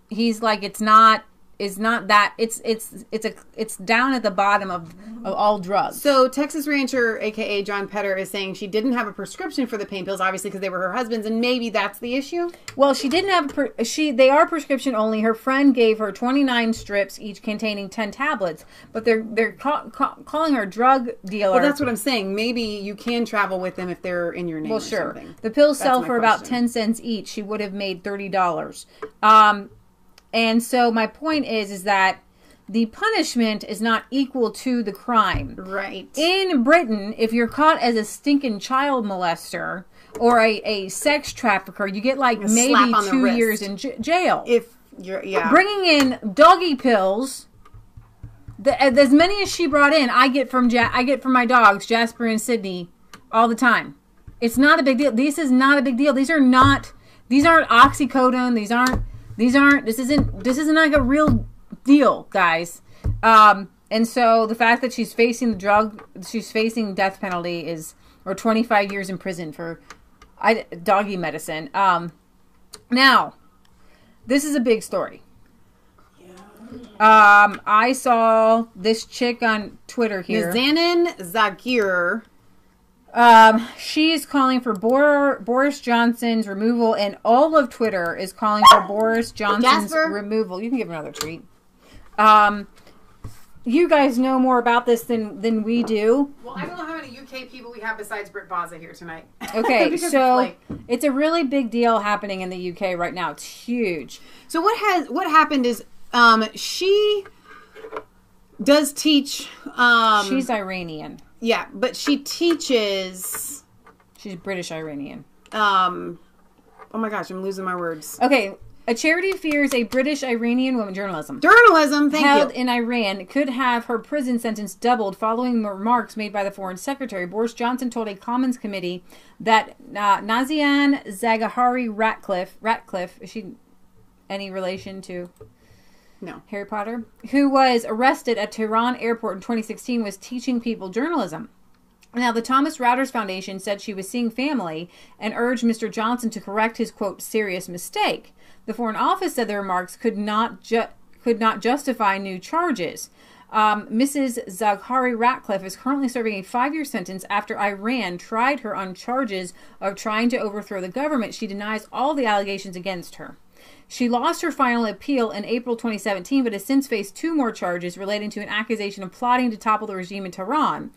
he's like, it's not that. It's down at the bottom of all drugs. So Texas Rancher, aka John Petter, is saying she didn't have a prescription for the pain pills, obviously because they were her husband's, and maybe that's the issue. Well, she didn't have they are prescription only. Her friend gave her 29 strips, each containing 10 tablets, but they're calling her drug dealer. Well, that's what I'm saying. Maybe you can travel with them if they're in your name. Well, sure. Something. The pills sell for about 10 cents each. She would have made $30. And so my point is that the punishment is not equal to the crime. Right. In Britain, if you're caught as a stinking child molester or a sex trafficker, you get like maybe 2 years in jail. If you're, bringing in doggy pills, as many as she brought in, I get from my dogs, Jasper and Sydney, all the time. It's not a big deal. This is not a big deal. These aren't oxycodone. This isn't like a real deal, guys. And so the fact that she's facing death penalty or 25 years in prison for doggy medicine. Now, this is a big story. I saw this chick on Twitter here. Nazanin Zaghir. She's calling for Boris Johnson's removal, and all of Twitter is calling for Boris Johnson's removal. You can give her another treat. You guys know more about this than we do. Well, I don't know how many UK people we have besides Britt Baza here tonight. Okay, so it's a really big deal happening in the UK right now. It's huge. So what happened is she does teach. She's Iranian. Yeah, but she teaches. She's British Iranian. Oh my gosh, I'm losing my words. Okay, a charity fears a British Iranian woman journalism. Held in Iran could have her prison sentence doubled following remarks made by the Foreign Secretary. Boris Johnson told a Commons committee that Nazanin Ratcliffe, is she any relation to? No. Harry Potter, who was arrested at Tehran airport in 2016, was teaching people journalism. Now, the Thomas Reuters Foundation said she was seeing family and urged Mr. Johnson to correct his, quote, serious mistake. The Foreign Office said the remarks could not justify new charges. Mrs. Zaghari Ratcliffe is currently serving a 5-year sentence after Iran tried her on charges of trying to overthrow the government. She denies all the allegations against her. She lost her final appeal in April 2017, but has since faced 2 more charges relating to an accusation of plotting to topple the regime in Tehran.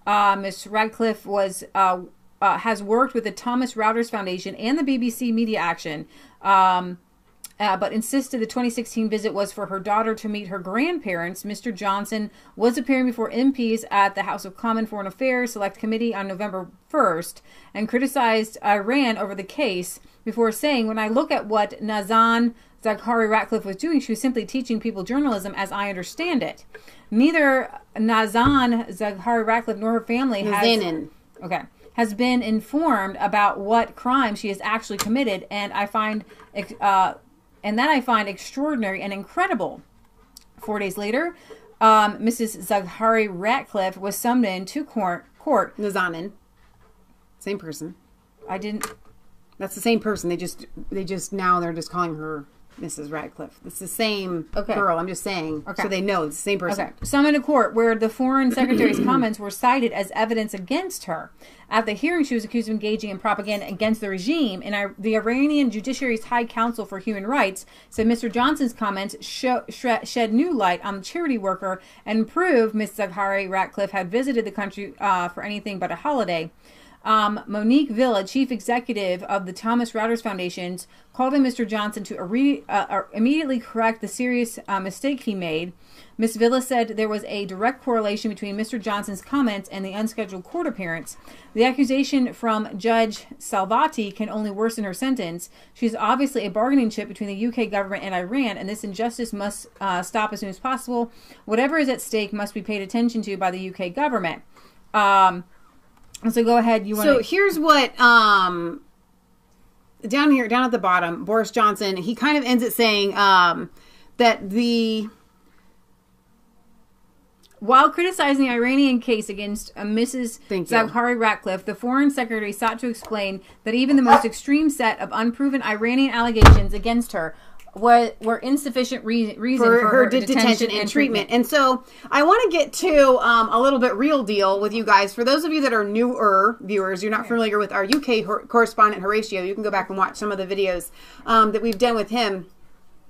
Ms. Radcliffe has worked with the Thomas Reuters Foundation and the BBC Media Action, but insisted the 2016 visit was for her daughter to meet her grandparents. Mr. Johnson was appearing before MPs at the House of Commons Foreign Affairs Select Committee on November 1st and criticized Iran over the case before saying, when I look at what Nazanin Zaghari Ratcliffe was doing, she was simply teaching people journalism as I understand it. Neither Nazanin Zaghari Ratcliffe nor her family has been informed about what crime she has actually committed, and I find extraordinary and incredible. 4 days later, Mrs. Zaghari Ratcliffe was summoned into court. Nazanin, same person. That's the same person. They just now they're just calling her Mrs. Radcliffe. It's the same girl. I'm just saying, so they know it's the same person. Okay. Summoned to court where the Foreign Secretary's comments were cited as evidence against her. At the hearing, she was accused of engaging in propaganda against the regime, and the Iranian Judiciary's High Council for Human Rights said Mr. Johnson's comments shed new light on the charity worker and proved Ms. Zaghari Ratcliffe had visited the country for anything but a holiday. Monique Villa, chief executive of the Thomas Reuters Foundation, called on Mr. Johnson to immediately correct the serious mistake he made. Ms. Villa said there was a direct correlation between Mr. Johnson's comments and the unscheduled court appearance. The accusation from Judge Salvati can only worsen her sentence. She's obviously a bargaining chip between the UK government and Iran, and this injustice must stop as soon as possible. Whatever is at stake must be paid attention to by the UK government. So go ahead. So here's what down at the bottom, Boris Johnson, he kind of ends it saying that while criticizing the Iranian case against Mrs. Zaghari Ratcliffe, the Foreign Secretary sought to explain that even the most extreme set of unproven Iranian allegations against her were insufficient reason for her detention and treatment. And so I want to get to a little bit real deal with you guys. For those of you that are newer viewers, you're not familiar with our UK correspondent Horatio, you can go back and watch some of the videos that we've done with him.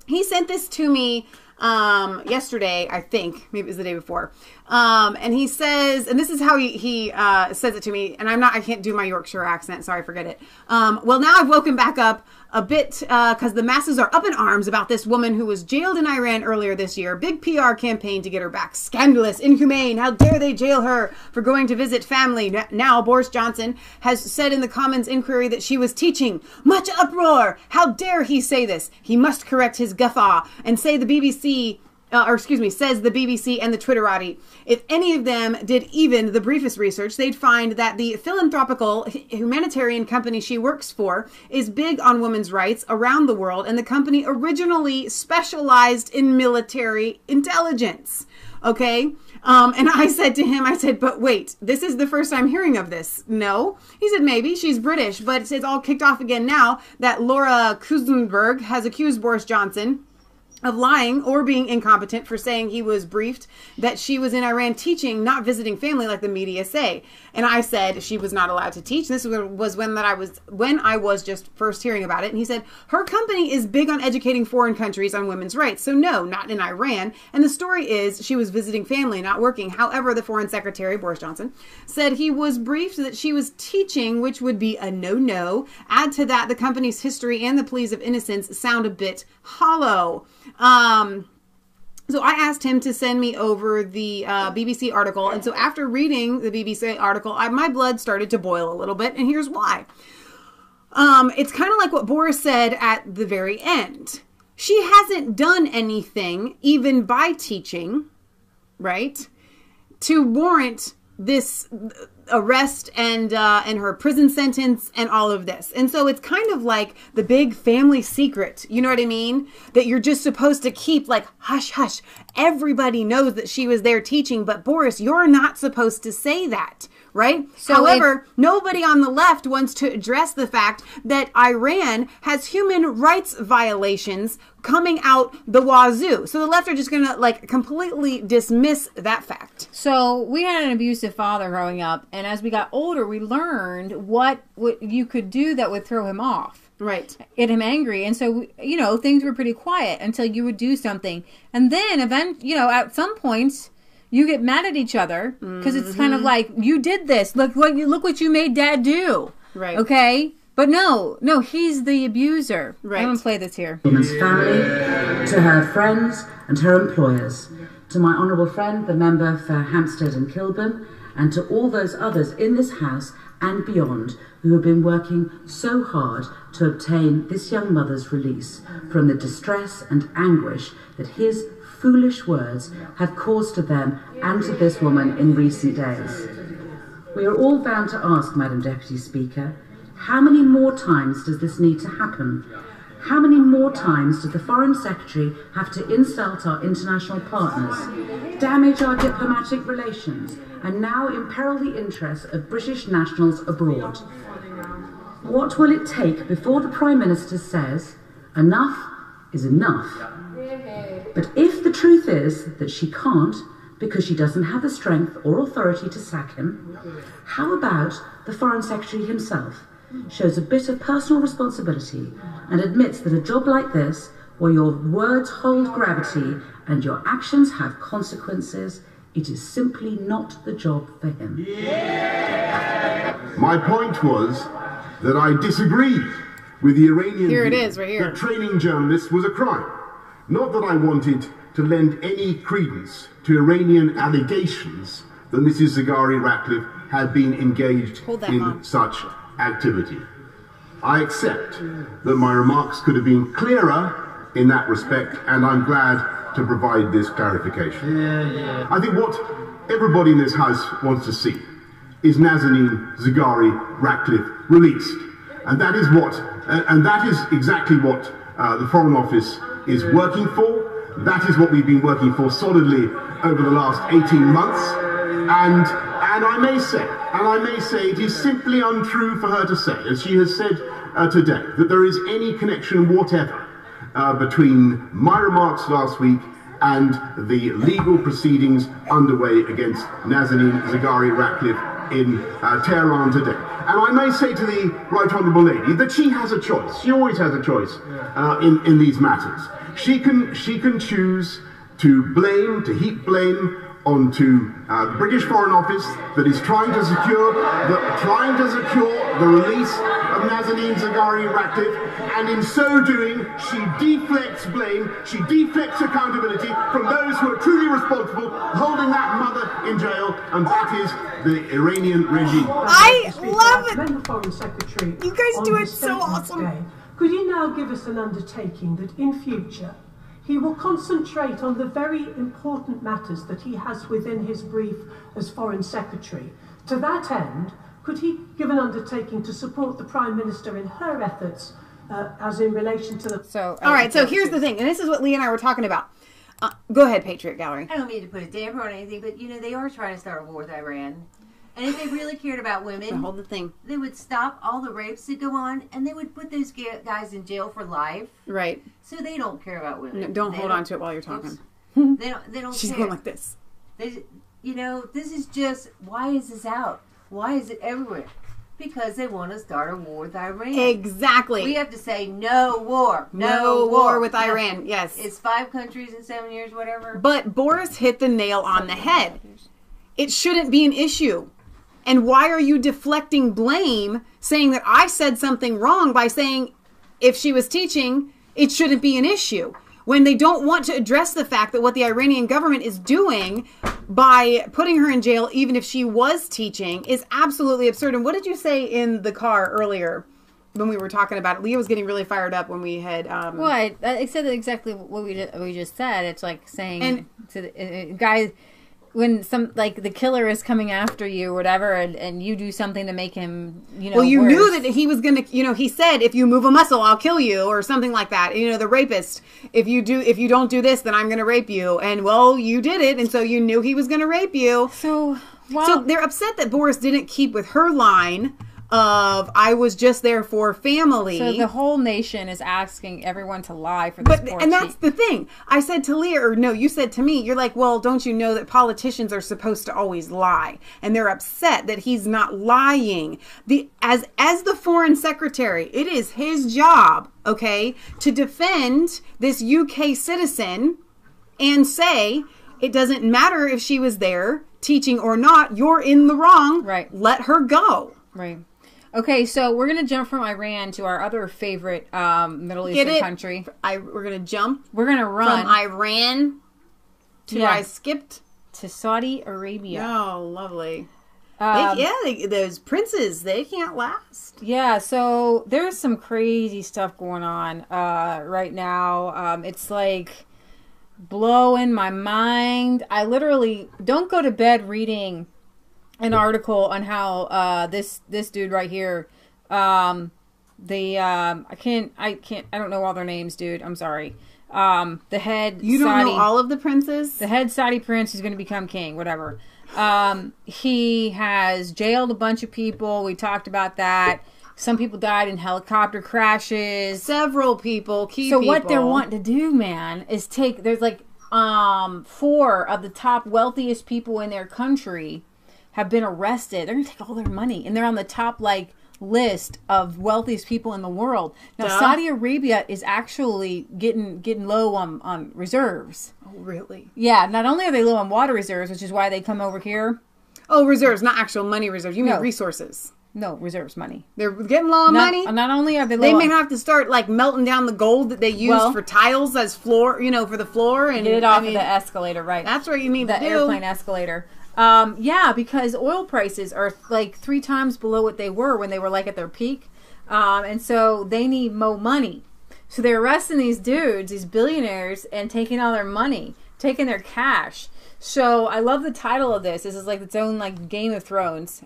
He sent this to me yesterday, I think, maybe it was the day before. And he says, and this is how he says it to me, and I can't do my Yorkshire accent, sorry, forget it. Well, now I've woken back up a bit, because the masses are up in arms about this woman who was jailed in Iran earlier this year. Big PR campaign to get her back. Scandalous, inhumane, how dare they jail her for going to visit family. Now, Boris Johnson has said in the Commons inquiry that she was teaching. Much uproar. How dare he say this? He must correct his guffaw and say the BBC... says the BBC and the Twitterati. If any of them did even the briefest research, they'd find that the philanthropical humanitarian company she works for is big on women's rights around the world, and the company originally specialized in military intelligence. Okay? And I said to him, but wait, this is the first I'm hearing of this. No. He said, maybe. She's British, but it's all kicked off again now that Laura Kusenberg has accused Boris Johnson of lying or being incompetent for saying he was briefed that she was in Iran teaching, not visiting family like the media say. And I said she was not allowed to teach. This was when I was just first hearing about it. And he said her company is big on educating foreign countries on women's rights. So no, not in Iran. And the story is she was visiting family, not working. However, the Foreign Secretary, Boris Johnson, said he was briefed that she was teaching, which would be a no-no. Add to that the company's history and the pleas of innocence sound a bit hollow. So I asked him to send me over the BBC article. And so after reading the BBC article, my blood started to boil a little bit. And here's why. It's kind of like what Boris said at the very end. She hasn't done anything, even by teaching, right, to warrant this arrest and her prison sentence and all of this. And so it's kind of like the big family secret, you know what I mean? That you're just supposed to keep like, hush, hush. Everybody knows that she was there teaching, but Boris, you're not supposed to say that, right? So however, nobody on the left wants to address the fact that Iran has human rights violations coming out the wazoo. So the left are just going to like completely dismiss that fact. So we had an abusive father growing up, and as we got older, we learned what you could do that would throw him off. Right. Get him angry. And so, things were pretty quiet until you would do something. And then, at some points, you get mad at each other because it's kind of like, you did this. Look what you made Dad do. Right. Okay? But no, he's the abuser. Right. I'm going to play this here. Woman's family, to her friends and her employers, to my honourable friend, the member for Hampstead and Kilburn, and to all those others in this house and beyond who have been working so hard to obtain this young mother's release from the distress and anguish that his foolish words have caused to them and to this woman in recent days. We are all bound to ask, Madam Deputy Speaker, how many more times does this need to happen? How many more times does the Foreign Secretary have to insult our international partners, damage our diplomatic relations, and now imperil the interests of British nationals abroad? What will it take before the Prime Minister says, enough is enough? But if the truth is that she can't, because she doesn't have the strength or authority to sack him, how about the Foreign Secretary himself shows a bit of personal responsibility and admits that a job like this, where your words hold gravity and your actions have consequences, It is simply not the job for him. My point was that I disagreed with the Iranian Here it view is, right here. that training journalists was a crime. Not that I wanted to lend any credence to Iranian allegations that Mrs. Zaghari Ratcliffe had been engaged Hold that, in Mom. such activity. I accept that my remarks could have been clearer in that respect, and I'm glad to provide this clarification. I think what everybody in this House wants to see is Nazanin Zaghari Ratcliffe released. And that is exactly what the Foreign Office is working for. That is what we've been working for solidly over the last 18 months. And I may say it is simply untrue for her to say, as she has said today, that there is any connection whatever between my remarks last week and the legal proceedings underway against Nazanin Zaghari Ratcliffe in Tehran today. And I may say to the Right Honourable Lady that she has a choice. She always has a choice in these matters. She can choose to heap blame onto the British Foreign Office that is trying to secure the release of Nazanin Zaghari Ratcliffe, and in so doing, she deflects blame, she deflects accountability from those who are truly responsible, holding that mother in jail, and that is the Iranian regime. I love it. Member Foreign Secretary, You guys on do his it so statement awesome. today, could you now give us an undertaking that in future he will concentrate on the very important matters that he has within his brief as Foreign Secretary? To that end, could he give an undertaking to support the Prime Minister in her efforts as in relation to the... So, All right, so here's the thing, and this is what Lee and I were talking about. Go ahead, Patriot Gallery. I don't mean to put a damper on anything, but, you know, they are trying to start a war with Iran. And if they really cared about women, So hold the thing. they would stop all the rapes that go on, and they would put those guys in jail for life. Right. So they don't care about women. No, don't They hold on to it while you're talking. They don't She's care. going like this. They, you know, this is just, why is this out? Why is it everywhere? Because they want to start a war with Iran. Exactly. We have to say no war. No war with Iran, yes. It's 5 countries in 7 years, whatever. But Boris hit the nail on the head. It shouldn't be an issue. And why are you deflecting blame, saying that I said something wrong by saying if she was teaching, it shouldn't be an issue? When they don't want to address the fact that what the Iranian government is doing by putting her in jail, even if she was teaching, is absolutely absurd. And what did you say in the car earlier when we were talking about it? Leah was getting really fired up when we had... Well, I said exactly what we just said. It's like saying to the guy... When the killer is coming after you or whatever, and you do something to make him, well, you worse. knew that he was going to, he said, if you move a muscle, I'll kill you, or something like that. The rapist, if you don't do this, then I'm going to rape you. And well, you did it. And so you knew he was going to rape you. So they're upset that Boris didn't keep with her line of, I was just there for family. So the whole nation is asking everyone to lie for this poor And that's the thing. I said to Leah, or no, you said to me, you're like, well, don't you know that politicians are supposed to always lie? And they're upset that he's not lying. As the foreign secretary, it is his job, okay, to defend this UK citizen and say, it doesn't matter if she was there teaching or not, you're in the wrong. Right. Let her go. Right. Okay, so we're going to jump from Iran to our other favorite Middle Eastern country. We're going to jump. We're going to run. From Iran to I skipped. To Saudi Arabia. Oh, lovely. Those princes, they can't last. Yeah, so there's some crazy stuff going on right now. It's like blowing my mind. I literally don't go to bed reading an article on how this dude right here, I don't know all their names, dude. I'm sorry. The head You don't know all of the princes? The head Saudi prince who's going to become king, whatever. He has jailed a bunch of people. We talked about that. Some people died in helicopter crashes. Several people, So what they're wanting to do, man, is there's like 4 of the top wealthiest people in their country have been arrested. They're going to take all their money. And they're on the top, list of wealthiest people in the world. Now, Saudi Arabia is actually getting low on reserves. Oh, really? Yeah, not only are they low on water reserves, which is why they come over here. Oh, reserves, not actual money reserves. You mean resources. No, reserves money. They're getting low on money? Not only are they low They may have to start, like, melting down the gold that they use for tiles as floor, for the floor. And get it off of the escalator, right? That's what you need to do. The airplane escalator. Yeah, because oil prices are, like, 3 times below what they were when they were, like, at their peak. And so they need more money. So they're arresting these dudes, these billionaires, and taking all their money, taking their cash. So I love the title of this. This is like its own like Game of Thrones,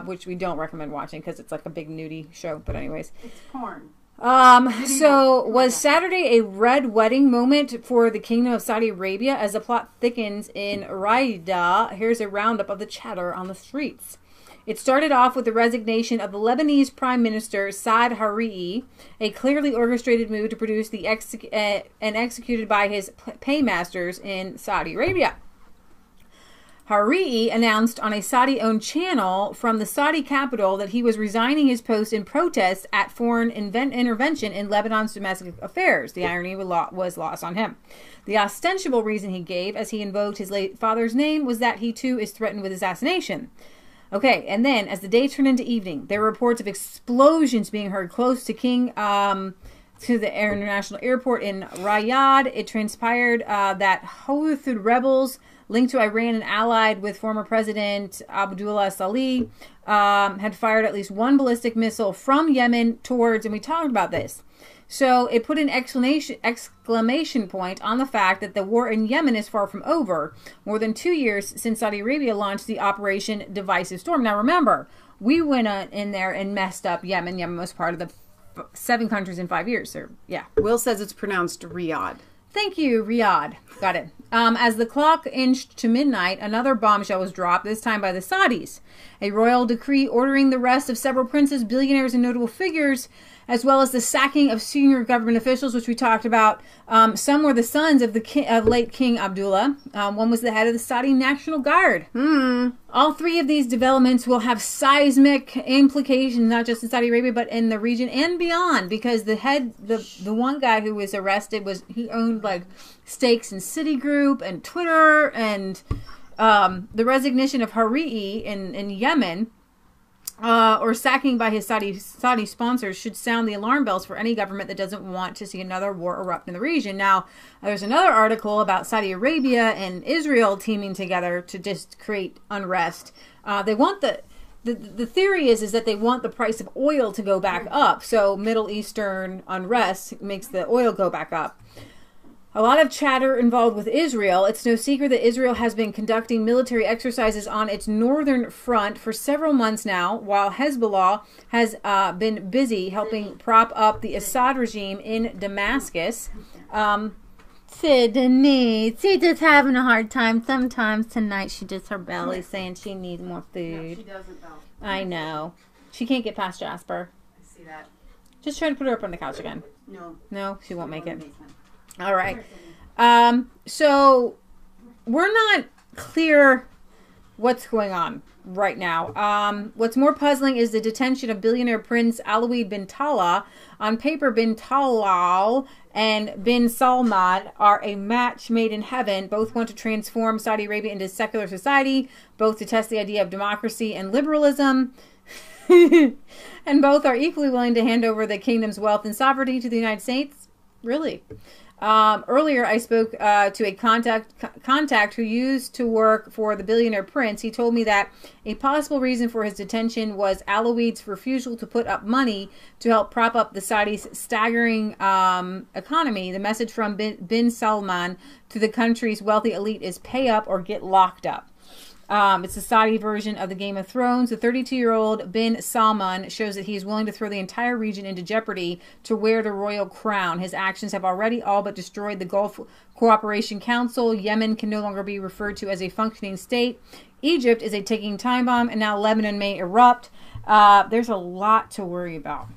which we don't recommend watching because it's like a big nudie show. But anyways, it's porn. So was Saturday a red wedding moment for the Kingdom of Saudi Arabia as the plot thickens in Riyadh? Here's a roundup of the chatter on the streets. It started off with the resignation of the Lebanese Prime Minister Saad Hariri, a clearly orchestrated move to produce and executed by his paymasters in Saudi Arabia. Hariri announced on a Saudi-owned channel from the Saudi capital that he was resigning his post in protest at foreign intervention in Lebanon's domestic affairs. The irony was lost on him. The ostensible reason he gave, as he invoked his late father's name, was that he too is threatened with assassination. Okay, and then as the day turned into evening, there were reports of explosions being heard close to to the international airport in Riyadh. It transpired that Houthi rebels linked to Iran and allied with former President Abdullah Saleh had fired at least one ballistic missile from Yemen towards, and we talked about this. So it put an exclamation point on the fact that the war in Yemen is far from over. More than 2 years since Saudi Arabia launched the Operation Divisive Storm. Now remember, we went in there and messed up Yemen. Yemen was part of the 7 countries in 5 years. So yeah. Will says it's pronounced Riyadh. Thank you, Riyadh. Got it. As the clock inched to midnight, another bombshell was dropped, this time by the Saudis. A royal decree ordering the arrest of several princes, billionaires, and notable figures, as well as the sacking of senior government officials, which we talked about. Some were the sons of the late King Abdullah. One was the head of the Saudi National Guard. All 3 of these developments will have seismic implications, not just in Saudi Arabia, but in the region and beyond, because the one guy who was arrested he owned like stakes in Citigroup and Twitter, and the resignation of Hariri in Yemen, or sacking by his Saudi sponsors should sound the alarm bells for any government that doesn't want to see another war erupt in the region. Now, there's another article about Saudi Arabia and Israel teaming together to just create unrest. They want the theory is that they want the price of oil to go back up. So Middle Eastern unrest makes the oil go back up. A lot of chatter involved with Israel. It's no secret that Israel has been conducting military exercises on its northern front for several months now, while Hezbollah has been busy helping prop up the Assad regime in Damascus. Sydney, she's just having a hard time. Sometimes tonight she just her belly saying she needs more food. No, she doesn't though. I know. She can't get past Jasper. I see that. Just try to put her up on the couch again. No, she won't make it. All right. So we're not clear what's going on right now. What's more puzzling is the detention of billionaire Prince Alawid bin Talal. On paper, bin Talal and bin Salman are a match made in heaven. Both want to transform Saudi Arabia into secular society. Both detest the idea of democracy and liberalism. And both are equally willing to hand over the kingdom's wealth and sovereignty to the United States. Really? Earlier, I spoke to a contact who used to work for the billionaire prince. He told me that a possible reason for his detention was Alawid's refusal to put up money to help prop up the Saudis' staggering economy. The message from bin Salman to the country's wealthy elite is pay up or get locked up. It's the Saudi version of the Game of Thrones. The 32-year-old bin Salman shows that he is willing to throw the entire region into jeopardy to wear the royal crown. His actions have already all but destroyed the Gulf Cooperation Council. Yemen can no longer be referred to as a functioning state. Egypt is a ticking time bomb, and now Lebanon may erupt. There's a lot to worry about.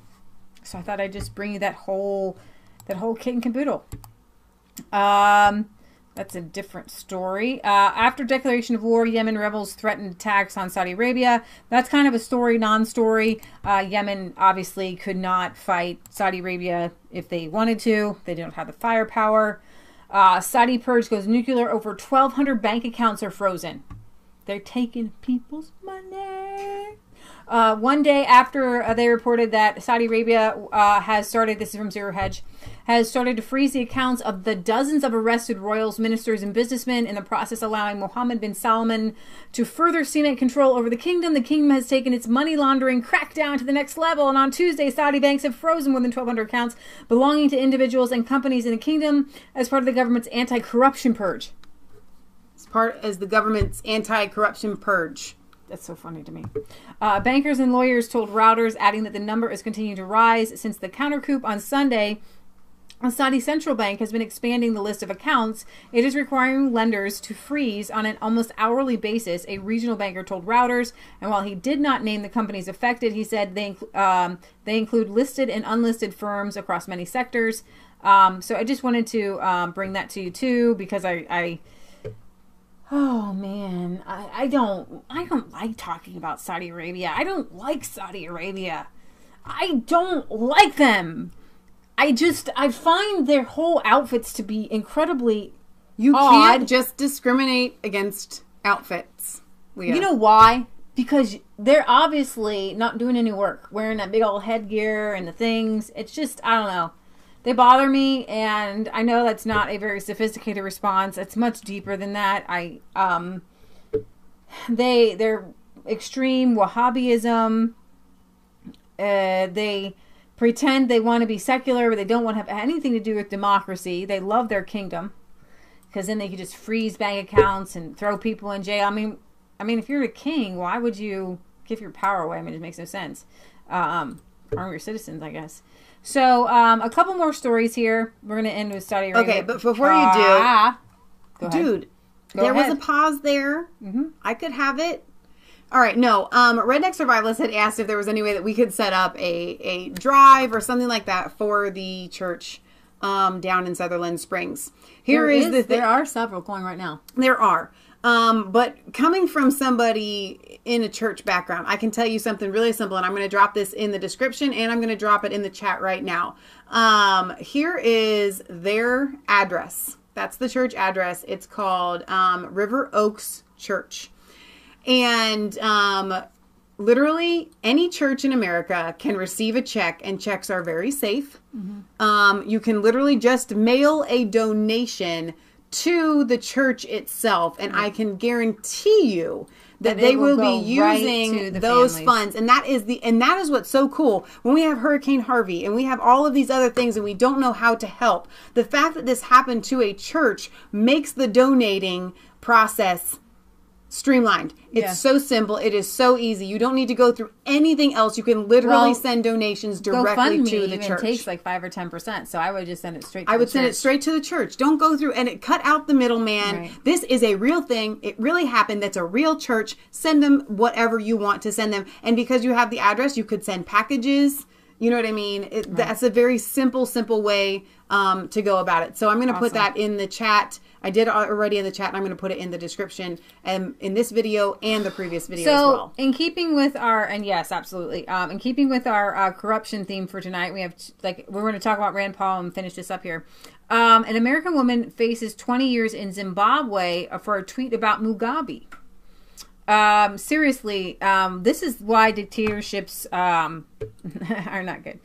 So I thought I'd just bring you that whole kit and caboodle. That's a different story. After declaration of war, Yemen rebels threatened attacks on Saudi Arabia. That's kind of a story, non-story. Yemen obviously could not fight Saudi Arabia if they wanted to. They don't have the firepower. Saudi purge goes nuclear. Over 1,200 bank accounts are frozen. They're taking people's money. One day after they reported that Saudi Arabia has started, this is from Zero Hedge, has started to freeze the accounts of the dozens of arrested royals, ministers, and businessmen, in the process allowing Mohammed bin Salman to further cement control over the kingdom has taken its money laundering crackdown to the next level. And on Tuesday, Saudi banks have frozen more than 1,200 accounts belonging to individuals and companies in the kingdom as part of the government's anti-corruption purge. As the government's anti-corruption purge. That's so funny to me. Bankers and lawyers told Reuters, adding that the number is continuing to rise since the counter-coup on Sunday. A Saudi central bank has been expanding the list of accounts it is requiring lenders to freeze on an almost hourly basis, a regional banker told Reuters. And while he did not name the companies affected, he said they include listed and unlisted firms across many sectors. So I just wanted to bring that to you too, because oh man, I don't like talking about Saudi Arabia. I don't like Saudi Arabia. I don't like them. I find their whole outfits to be incredibly You odd. can't just discriminate against outfits, Leah. You know why? Because they're obviously not doing any work, wearing that big old headgear and the things. It's just, I don't know. They bother me, and I know that's not a very sophisticated response. It's much deeper than that. They're extreme Wahhabism. They pretend they want to be secular, but they don't want to have anything to do with democracy. They love their kingdom, because then they could just freeze bank accounts and throw people in jail. I mean, if you're a king, why would you give your power away? I mean, it makes no sense. Arm your citizens, I guess. So, a couple more stories here. We're going to end with Saudi Arabia. Okay, but before you do, dude, there was a pause there. Mm-hmm. I could have it. All right, no. Redneck Survivalist had asked if there was any way that we could set up a drive or something like that for the church down in Sutherland Springs. There are several going right now. There are. But coming from somebody in a church background, I can tell you something really simple, and I'm going to drop this in the description, and I'm going to drop it in the chat right now. Here is their address. That's the church address. It's called River Oaks Church. And literally any church in America can receive a check, and checks are very safe. Mm-hmm. You can literally just mail a donation to the church itself, and I can guarantee you that they will be using those funds. And that is what's so cool. When we have Hurricane Harvey and we have all of these other things and we don't know how to help, the fact that this happened to a church makes the donating process streamlined. It's so simple. It is so easy. You don't need to go through anything else. You can literally send donations directly to the church. It takes like 5 or 10%, so I would just send it straight to the church. I would send it straight to the church. Don't go through, and it cut out the middleman. Right. This is a real thing. It really happened. That's a real church. Send them whatever you want to send them. And because you have the address, you could send packages. You know what I mean? That's a very simple way to go about it. So I'm going to put that in the chat. I did already in the chat, and I'm going to put it in the description in this video and the previous video as well. So in keeping with our, and yes, absolutely, in keeping with our corruption theme for tonight, we have, we're going to talk about Rand Paul and finish this up here. An American woman faces 20 years in Zimbabwe for a tweet about Mugabe. Seriously, this is why dictatorships are not good.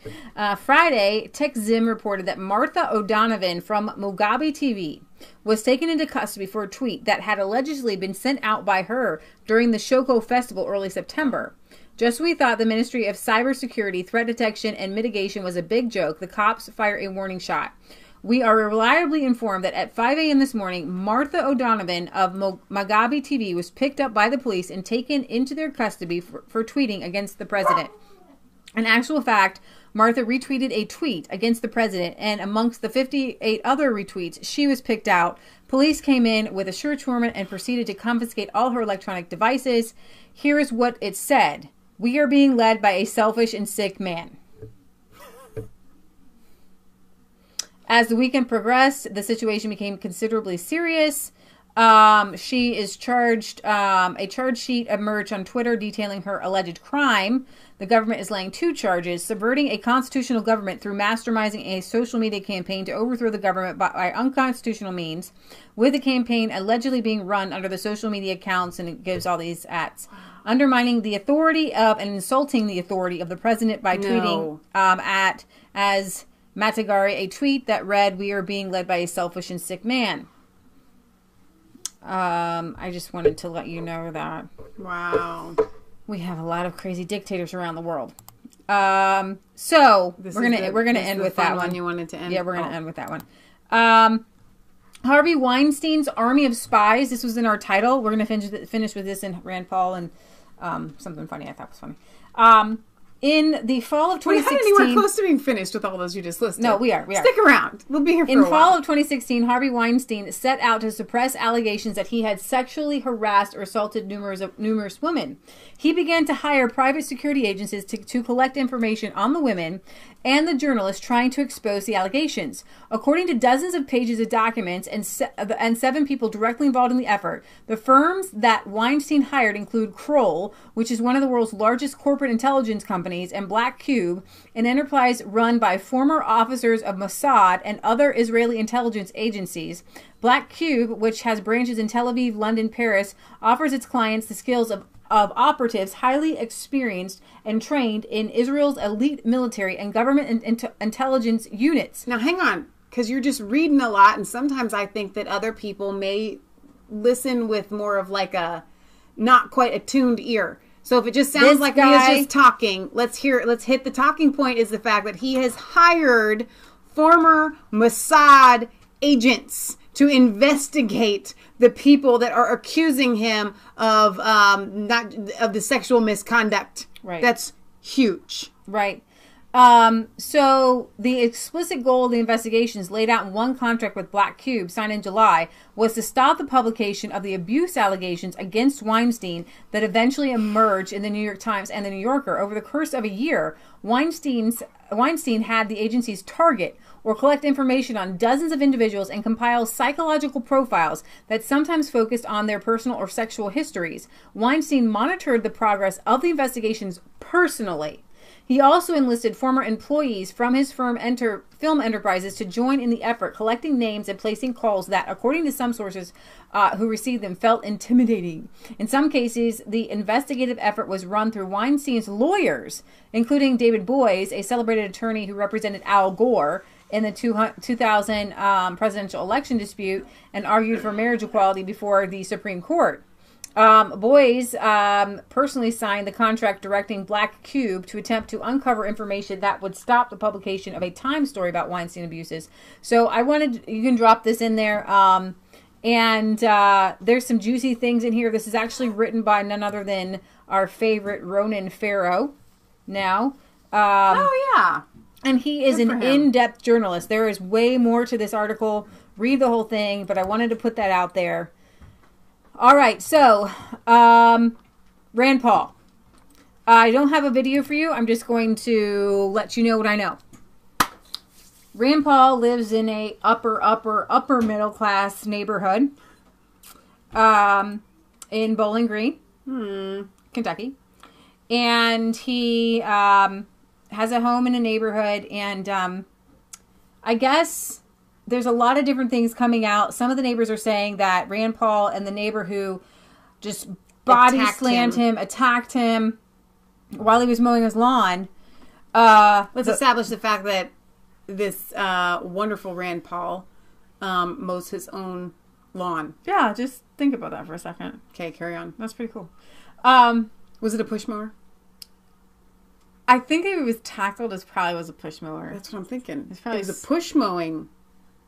Friday, TechZim reported that Martha O'Donovan from Mugabe TV was taken into custody for a tweet that had allegedly been sent out by her during the Shoko Festival early September. Just when we thought the Ministry of Cybersecurity, Threat Detection, and Mitigation was a big joke, the cops fire a warning shot. We are reliably informed that at 5 a.m. this morning, Martha O'Donovan of Mugabe TV was picked up by the police and taken into their custody for tweeting against the president. In actual fact, Martha retweeted a tweet against the president, and amongst the 58 other retweets, she was picked out. Police came in with a search warrant and proceeded to confiscate all her electronic devices. Here is what it said. We are being led by a selfish and sick man. As the weekend progressed, the situation became considerably serious. She is charged. A charge sheet emerged on Twitter detailing her alleged crime. The government is laying 2 charges: subverting a constitutional government through masterminding a social media campaign to overthrow the government by unconstitutional means, with the campaign allegedly being run under the social media accounts, and it gives all these ads. Undermining the authority of and insulting the authority of the president by tweeting as Matagari a tweet that read, "We are being led by a selfish and sick man." I just wanted to let you know that. Wow. We have a lot of crazy dictators around the world. So we're gonna end with that one. You wanted to end? Yeah, we're gonna end with that one. Harvey Weinstein's Army of Spies. This was in our title. We're gonna finish with this in Rand Paul and something funny I thought was funny. In the fall of 2016... We're not anywhere close to being finished with all those you just listed. No, we are. Stick around. We'll be here for a while. In fall of 2016, Harvey Weinstein set out to suppress allegations that he had sexually harassed or assaulted numerous women. He began to hire private security agencies to collect information on the women and the journalists trying to expose the allegations. According to dozens of pages of documents and 7 people directly involved in the effort, the firms that Weinstein hired include Kroll, which is one of the world's largest corporate intelligence companies, and Black Cube, an enterprise run by former officers of Mossad and other Israeli intelligence agencies. Black Cube, which has branches in Tel Aviv, London, Paris, offers its clients the skills of operatives highly experienced and trained in Israel's elite military and government intelligence units. Now, hang on, because you're just reading a lot, and sometimes I think that other people may listen with more of like a not quite attuned ear. So if it just sounds like he is just talking, let's hear it. Let's hit the talking point is the fact that he has hired former Mossad agents to investigate the people that are accusing him of the sexual misconduct. Right. That's huge. Right. So the explicit goal of the investigations laid out in one contract with Black Cube signed in July was to stop the publication of the abuse allegations against Weinstein that eventually emerged in the New York Times and the New Yorker. Over the course of a year, Weinstein had the agencies target or collect information on dozens of individuals and compile psychological profiles that sometimes focused on their personal or sexual histories. Weinstein monitored the progress of the investigations personally. He also enlisted former employees from his firm Film Enterprises to join in the effort, collecting names and placing calls that, according to some sources who received them, felt intimidating. In some cases, the investigative effort was run through Weinstein's lawyers, including David Boies, a celebrated attorney who represented Al Gore in the 2000 presidential election dispute and argued for marriage equality before the Supreme Court. Boies personally signed the contract directing Black Cube to attempt to uncover information that would stop the publication of a Time story about Weinstein abuses. So you can drop this in there. And there's some juicy things in here. This is actually written by none other than our favorite Ronan Farrow now. Oh, yeah. And he is an in-depth journalist. There is way more to this article. Read the whole thing, but I wanted to put that out there. All right, so Rand Paul. I don't have a video for you. I'm just going to let you know what I know. Rand Paul lives in a upper middle class neighborhood in Bowling Green, Kentucky. And he has a home in a neighborhood, and I guess there's a lot of different things coming out. Some of the neighbors are saying that Rand Paul and the neighbor who just body slammed him, attacked him while he was mowing his lawn. Let's establish the fact that this wonderful Rand Paul mows his own lawn. Yeah, just think about that for a second. Okay, carry on. That's pretty cool. Was it a push mower? I think if it was tackled, it probably was a push mower. That's what I'm thinking. It was a push mowing.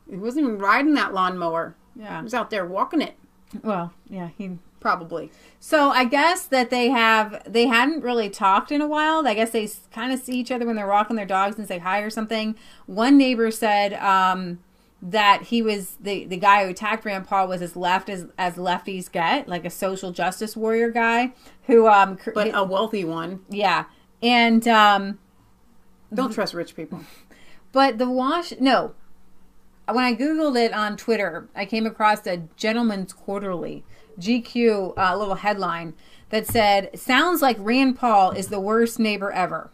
He wasn't even riding that lawnmower. Yeah. He was out there walking it. Well, yeah, he probably. So I guess that they hadn't really talked in a while. I guess they kind of see each other when they're walking their dogs and say hi or something. One neighbor said that he was the guy who attacked Rand Paul was as left as lefties get, like a social justice warrior guy who but a wealthy one. Yeah. And don't trust rich people. But when I Googled it on Twitter, I came across a Gentleman's Quarterly, GQ little headline that said, "Sounds like Rand Paul is the worst neighbor ever."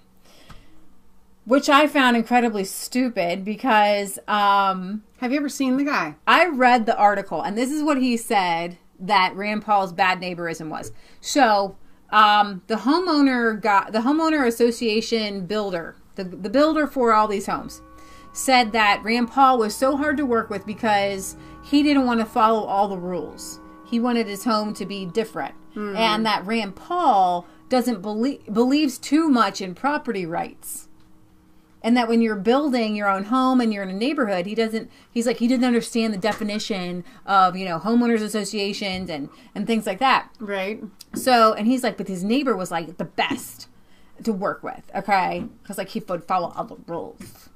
Which I found incredibly stupid because... have you ever seen the guy? I read the article, and this is what he said that Rand Paul's bad neighborism was. So, the homeowner association builder, the builder for all these homes, said that Rand Paul was so hard to work with because he didn't want to follow all the rules. He wanted his home to be different. Mm-hmm. And that Rand Paul doesn't believes too much in property rights. And that when you're building your own home and you're in a neighborhood, he didn't understand the definition of, homeowners associations and things like that. Right. So, and he's like, but his neighbor was like the best to work with. Okay. Because like he would follow all the rules.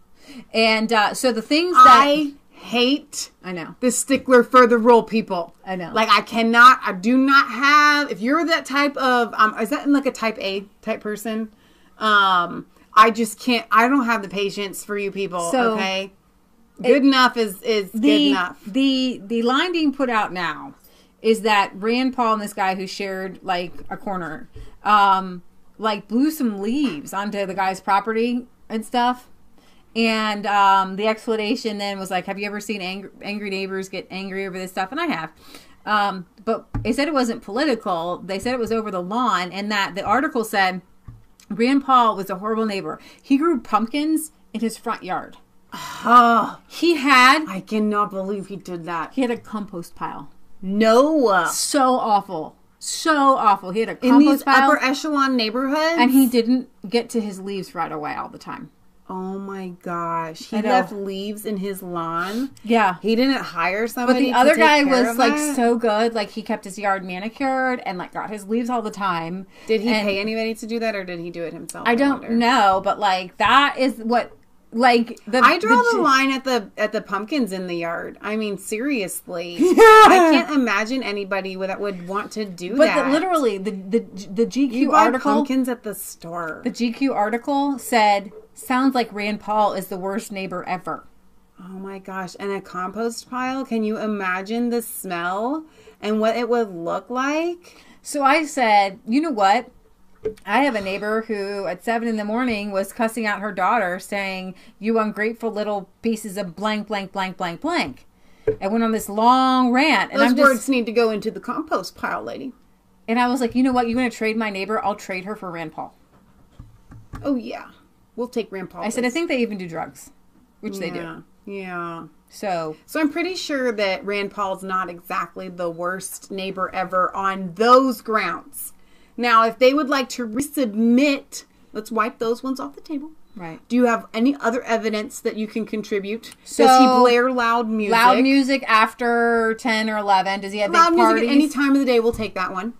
And so the things that I hate, the stickler for the rule people. I know. Like I do not have, if you're that type of, is that like a type A type person? I just can't. I don't have the patience for you people. So okay, good enough is good enough. The line being put out now is that Rand Paul and this guy who shared like a corner, blew some leaves onto the guy's property and stuff. And the explanation then was like, "Have you ever seen angry neighbors get angry over this stuff?" And I have. But they said it wasn't political. They said it was over the lawn, and that the article said Rand Paul was a horrible neighbor. He grew pumpkins in his front yard. Oh, I cannot believe he did that. He had a compost pile. No. So awful. So awful. He had a compost pile. In these upper echelon neighborhoods? And he didn't get to his leaves right away all the time. Oh my gosh. He left leaves in his lawn? Yeah. He didn't hire somebody to But the other take guy care was of like that? so good. Like he kept his yard manicured and like got his leaves all the time. Did he pay anybody to do that or did he do it himself? I don't know, but like that is what like I draw the line at the pumpkins in the yard. I mean, seriously. I can't imagine anybody that would want to do that. But literally the GQ you buy article pumpkins at the store. The GQ article said, "Sounds like Rand Paul is the worst neighbor ever." Oh my gosh. And a compost pile? Can you imagine the smell and what it would look like? So I said, you know what? I have a neighbor who at 7 a.m. was cussing out her daughter saying, "You ungrateful little pieces of blank, blank, blank, blank, blank." I went on this long rant. And Those words need to go into the compost pile, lady. And I was like, you know what? You want to trade my neighbor? I'll trade her for Rand Paul. Oh, yeah. We'll take Rand Paul. I said, I think they even do drugs, which they do. Yeah. So I'm pretty sure that Rand Paul's not exactly the worst neighbor ever on those grounds. Now, if they would like to resubmit, let's wipe those ones off the table. Right. Do you have any other evidence that you can contribute? Does he blare loud music? Loud music after 10 or 11. Does he have loud big parties? Music at any time of the day? We'll take that one.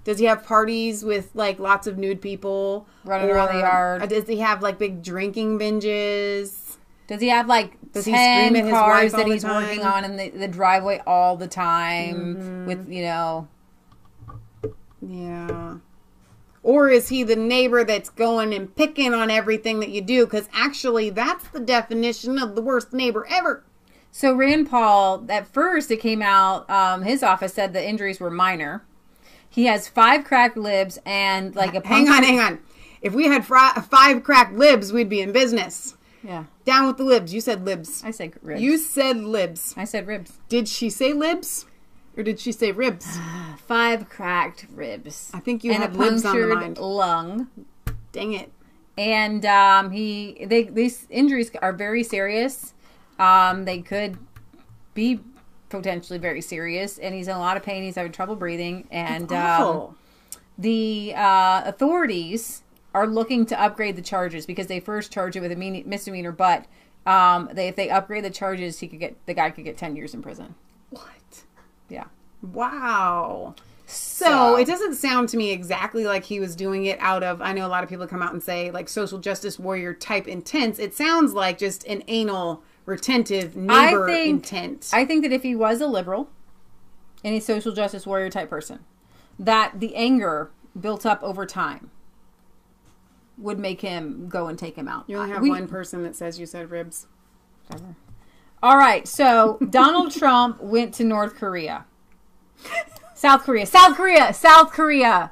Does he have parties with like lots of nude people running around the yard? Does he have like big drinking binges? Does he have like 10 cars that he's working on in the driveway all the time with, Yeah. Or is he the neighbor that's going and picking on everything that you do? Because actually, that's the definition of the worst neighbor ever. So Rand Paul, at first it came out, his office said the injuries were minor. He has 5 cracked libs and like a Hang on. If we had 5 cracked libs, we'd be in business. Yeah. Down with the libs. You said libs. I said ribs. You said libs. I said ribs. Did she say libs? Or did she say ribs? 5 cracked ribs. I think you had libs on the mind. Lung. Dang it. And these injuries are very serious. They could be potentially very serious. And he's in a lot of pain. He's having trouble breathing. And the authorities are looking to upgrade the charges because they first charge it with a misdemeanor. But if they upgrade the charges, the guy could get 10 years in prison. What? Yeah. Wow. So it doesn't sound to me exactly like he was doing it out of, I know a lot of people come out and say like social justice warrior type intents. It sounds like just an anal retentive neighbor intent. I think that if he was a liberal and a social justice warrior type person, that the anger built up over time would make him go and take him out. You only have one person that says you said ribs. Whatever. All right, so Donald Trump went to North Korea. South Korea. South Korea. South Korea.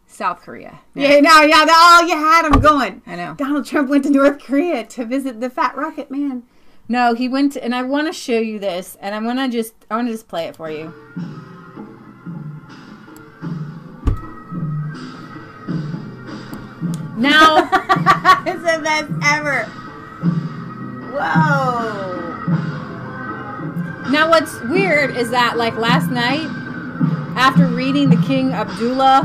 South Korea. Yeah, you had him going. I know. Donald Trump went to North Korea to visit the Fat Rocket Man. No, he went to, and I want to show you this, and I want to just play it for you. Now, it's the best ever. Whoa. Now what's weird is that, like, last night, after reading the King Abdullah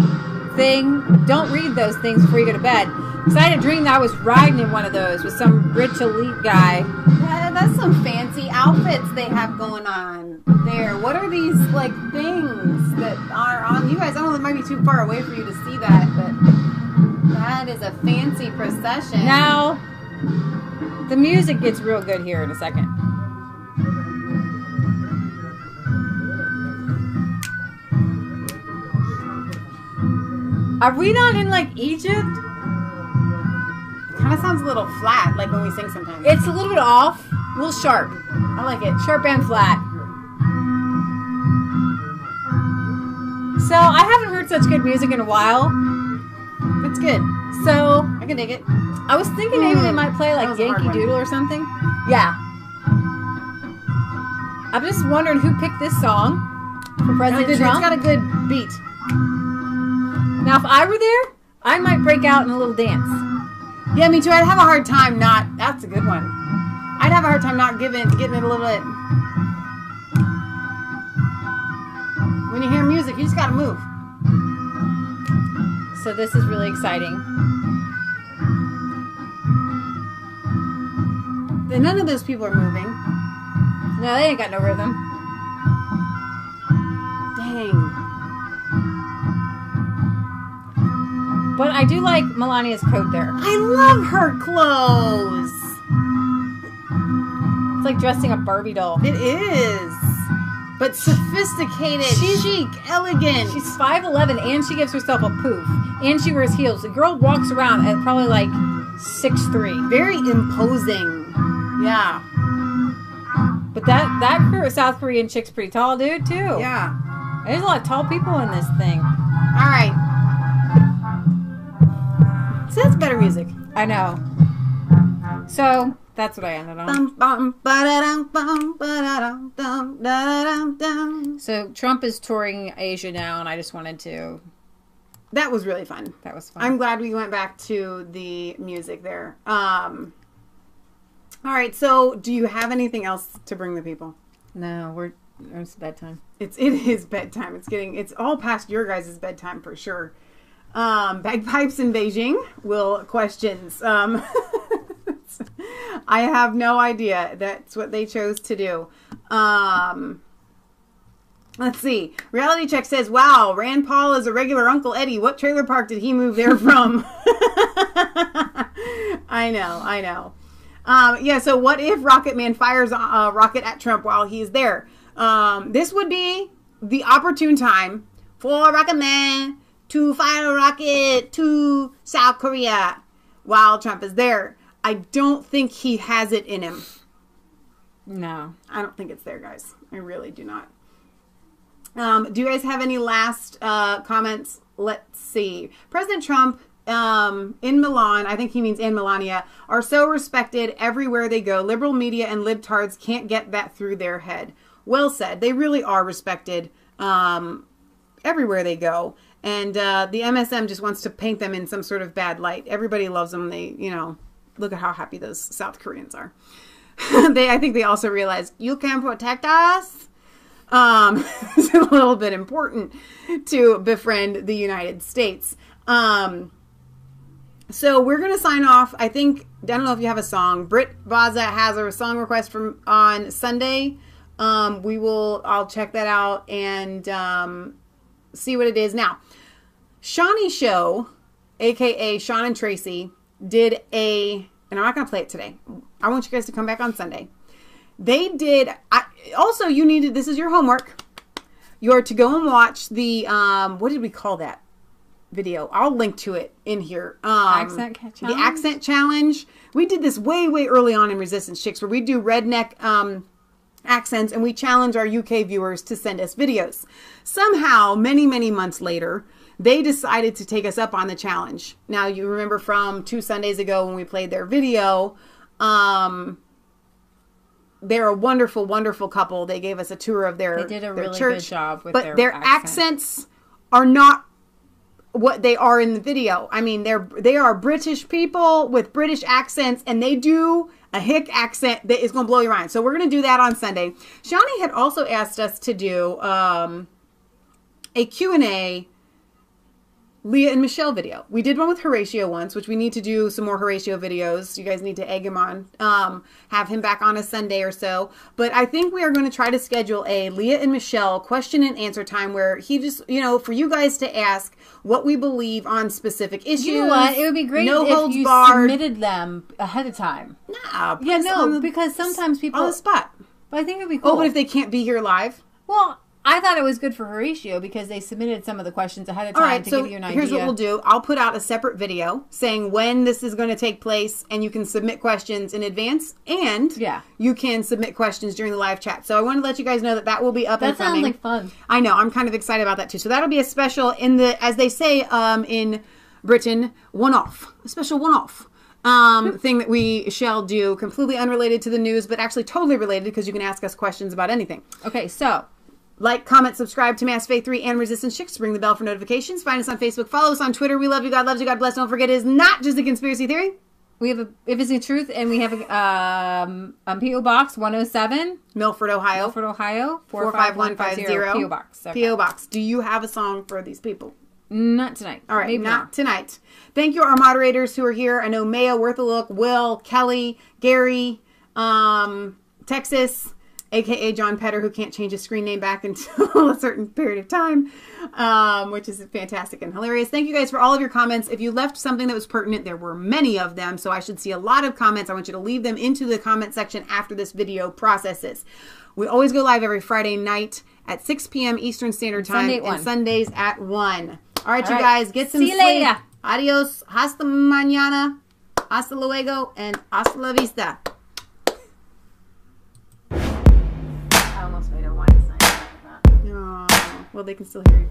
thing, don't read those things before you go to bed. Because I had a dream that I was riding in one of those with some rich elite guy. Yeah, that's some fancy outfits they have going on there. What are these, like, things that are on you guys? I don't know, it might be too far away for you to see that, but that is a fancy procession. Now, the music gets real good here in a second. Are we not in, like, Egypt? It kind of sounds a little flat, like when we sing sometimes. It's a little bit off, a little sharp. I like it. Sharp and flat. So, I haven't heard such good music in a while. It's good. So, I can dig it. I was thinking maybe they might play, like, Yankee Doodle or something. Yeah. I'm just wondering who picked this song for President Trump. It's got a good beat. Now, if I were there, I might break out in a little dance. Yeah, me too. I'd have a hard time not... That's a good one. I'd have a hard time not getting it a little bit. When you hear music, you just gotta move. So this is really exciting. None of those people are moving. No, they ain't got no rhythm. Dang. But I do like Melania's coat there. I love her clothes. It's like dressing a Barbie doll. It is. But sophisticated, chic, elegant. She's 5'11", and she gives herself a poof. And she wears heels. The girl walks around at probably like 6'3". Very imposing. Yeah. But that South Korean chick's pretty tall, dude, too. Yeah. There's a lot of tall people in this thing. All right. So that's better music. I know. So that's what I ended on. So Trump is touring Asia now, and I just wanted to. That was really fun. That was fun. I'm glad we went back to the music there. All right. So, do you have anything else to bring the people? No, it's bedtime. It is bedtime. It's all past your guys' bedtime for sure. Bagpipes in Beijing will questions. I have no idea. That's what they chose to do. Let's see. Reality Check says, wow, Rand Paul is a regular Uncle Eddie. What trailer park did he move there from? I know. Yeah, so what if Rocket Man fires a rocket at Trump while he's there? This would be the opportune time for Rocket Man to fire a rocket to South Korea while Trump is there. I don't think he has it in him. No. I don't think it's there, guys. I really do not. Do you guys have any last comments? Let's see. President Trump in Milan, I think he means in Melania, are so respected everywhere they go. Liberal media and libtards can't get that through their head. Well said. They really are respected everywhere they go. And the MSM just wants to paint them in some sort of bad light. Everybody loves them. They, look at how happy those South Koreans are. I think they also realize, you can protect us. It's a little bit important to befriend the United States. So we're going to sign off. I don't know if you have a song. Britt Baza has a song request on Sunday. I'll check that out and see what it is. Now, Shawnee Show, aka Sean and Tracy, did and I'm not going to play it today. I want you guys to come back on Sunday. They did, this is your homework. You're to go and watch the, what did we call that video? I'll link to it in here. Accent challenge? The accent challenge We did this way, way early on in Resistance Chicks, where we do redneck accents, and we challenge our UK viewers to send us videos. Somehow, many, many months later, they decided to take us up on the challenge. Now, you remember from 2 Sundays ago when we played their video, they're a wonderful, wonderful couple. They gave us a tour of their church. They did a really good job with their accents are not what they are in the video. I mean, they are British people with British accents, and they do a hick accent that is going to blow your mind. So we're going to do that on Sunday. Shawnee had also asked us to do a Q&A Leah and Michelle video. We did one with Horatio once, which we need to do some more Horatio videos. You guys need to egg him on. Have him back on a Sunday or so. But I think we are going to try to schedule a Leah and Michelle question and answer time where he just, for you guys to ask what we believe on specific issues. You know what? It would be great if you submitted them ahead of time. Nah. Yeah, no, because sometimes people... On the spot. But I think it would be cool. Oh, but if they can't be here live? Well... I thought it was good for Horatio because they submitted some of the questions ahead of time to give you an idea. Here's what we'll do. I'll put out a separate video saying when this is going to take place, and you can submit questions in advance, and you can submit questions during the live chat. So I want to let you guys know that will be up and coming. That sounds like fun. I know. I'm kind of excited about that too. So that'll be a special as they say in Britain, a special one-off. Thing that we shall do, completely unrelated to the news, but actually totally related because you can ask us questions about anything. Okay, so... Like, comment, subscribe to Mass Faith 3 and Resistance Chicks. Ring the bell for notifications. Find us on Facebook. Follow us on Twitter. We love you. God loves you. God bless. Don't forget, it is not just a conspiracy theory. We have if it's the truth, and we have a P.O. Box 107. Milford, Ohio. 45150. P.O. Box. Okay. P.O. Box. Do you have a song for these people? Not tonight. All right, not tonight. Thank you, our moderators who are here. I know Maia, Worth a Look, Will, Kelly, Gary, Texas, a.k.a. John Petter, who can't change his screen name back until a certain period of time, which is fantastic and hilarious. Thank you guys for all of your comments. If you left something that was pertinent, there were many of them, so I should see a lot of comments. I want you to leave them into the comment section after this video processes. We always go live every Friday night at 6 p.m. Eastern Standard Time, and Sundays at 1. All right, you guys, get some sleep. Later. Adios, hasta mañana, hasta luego, and hasta la vista. Weinstein like that. Oh, well, they can still hear you.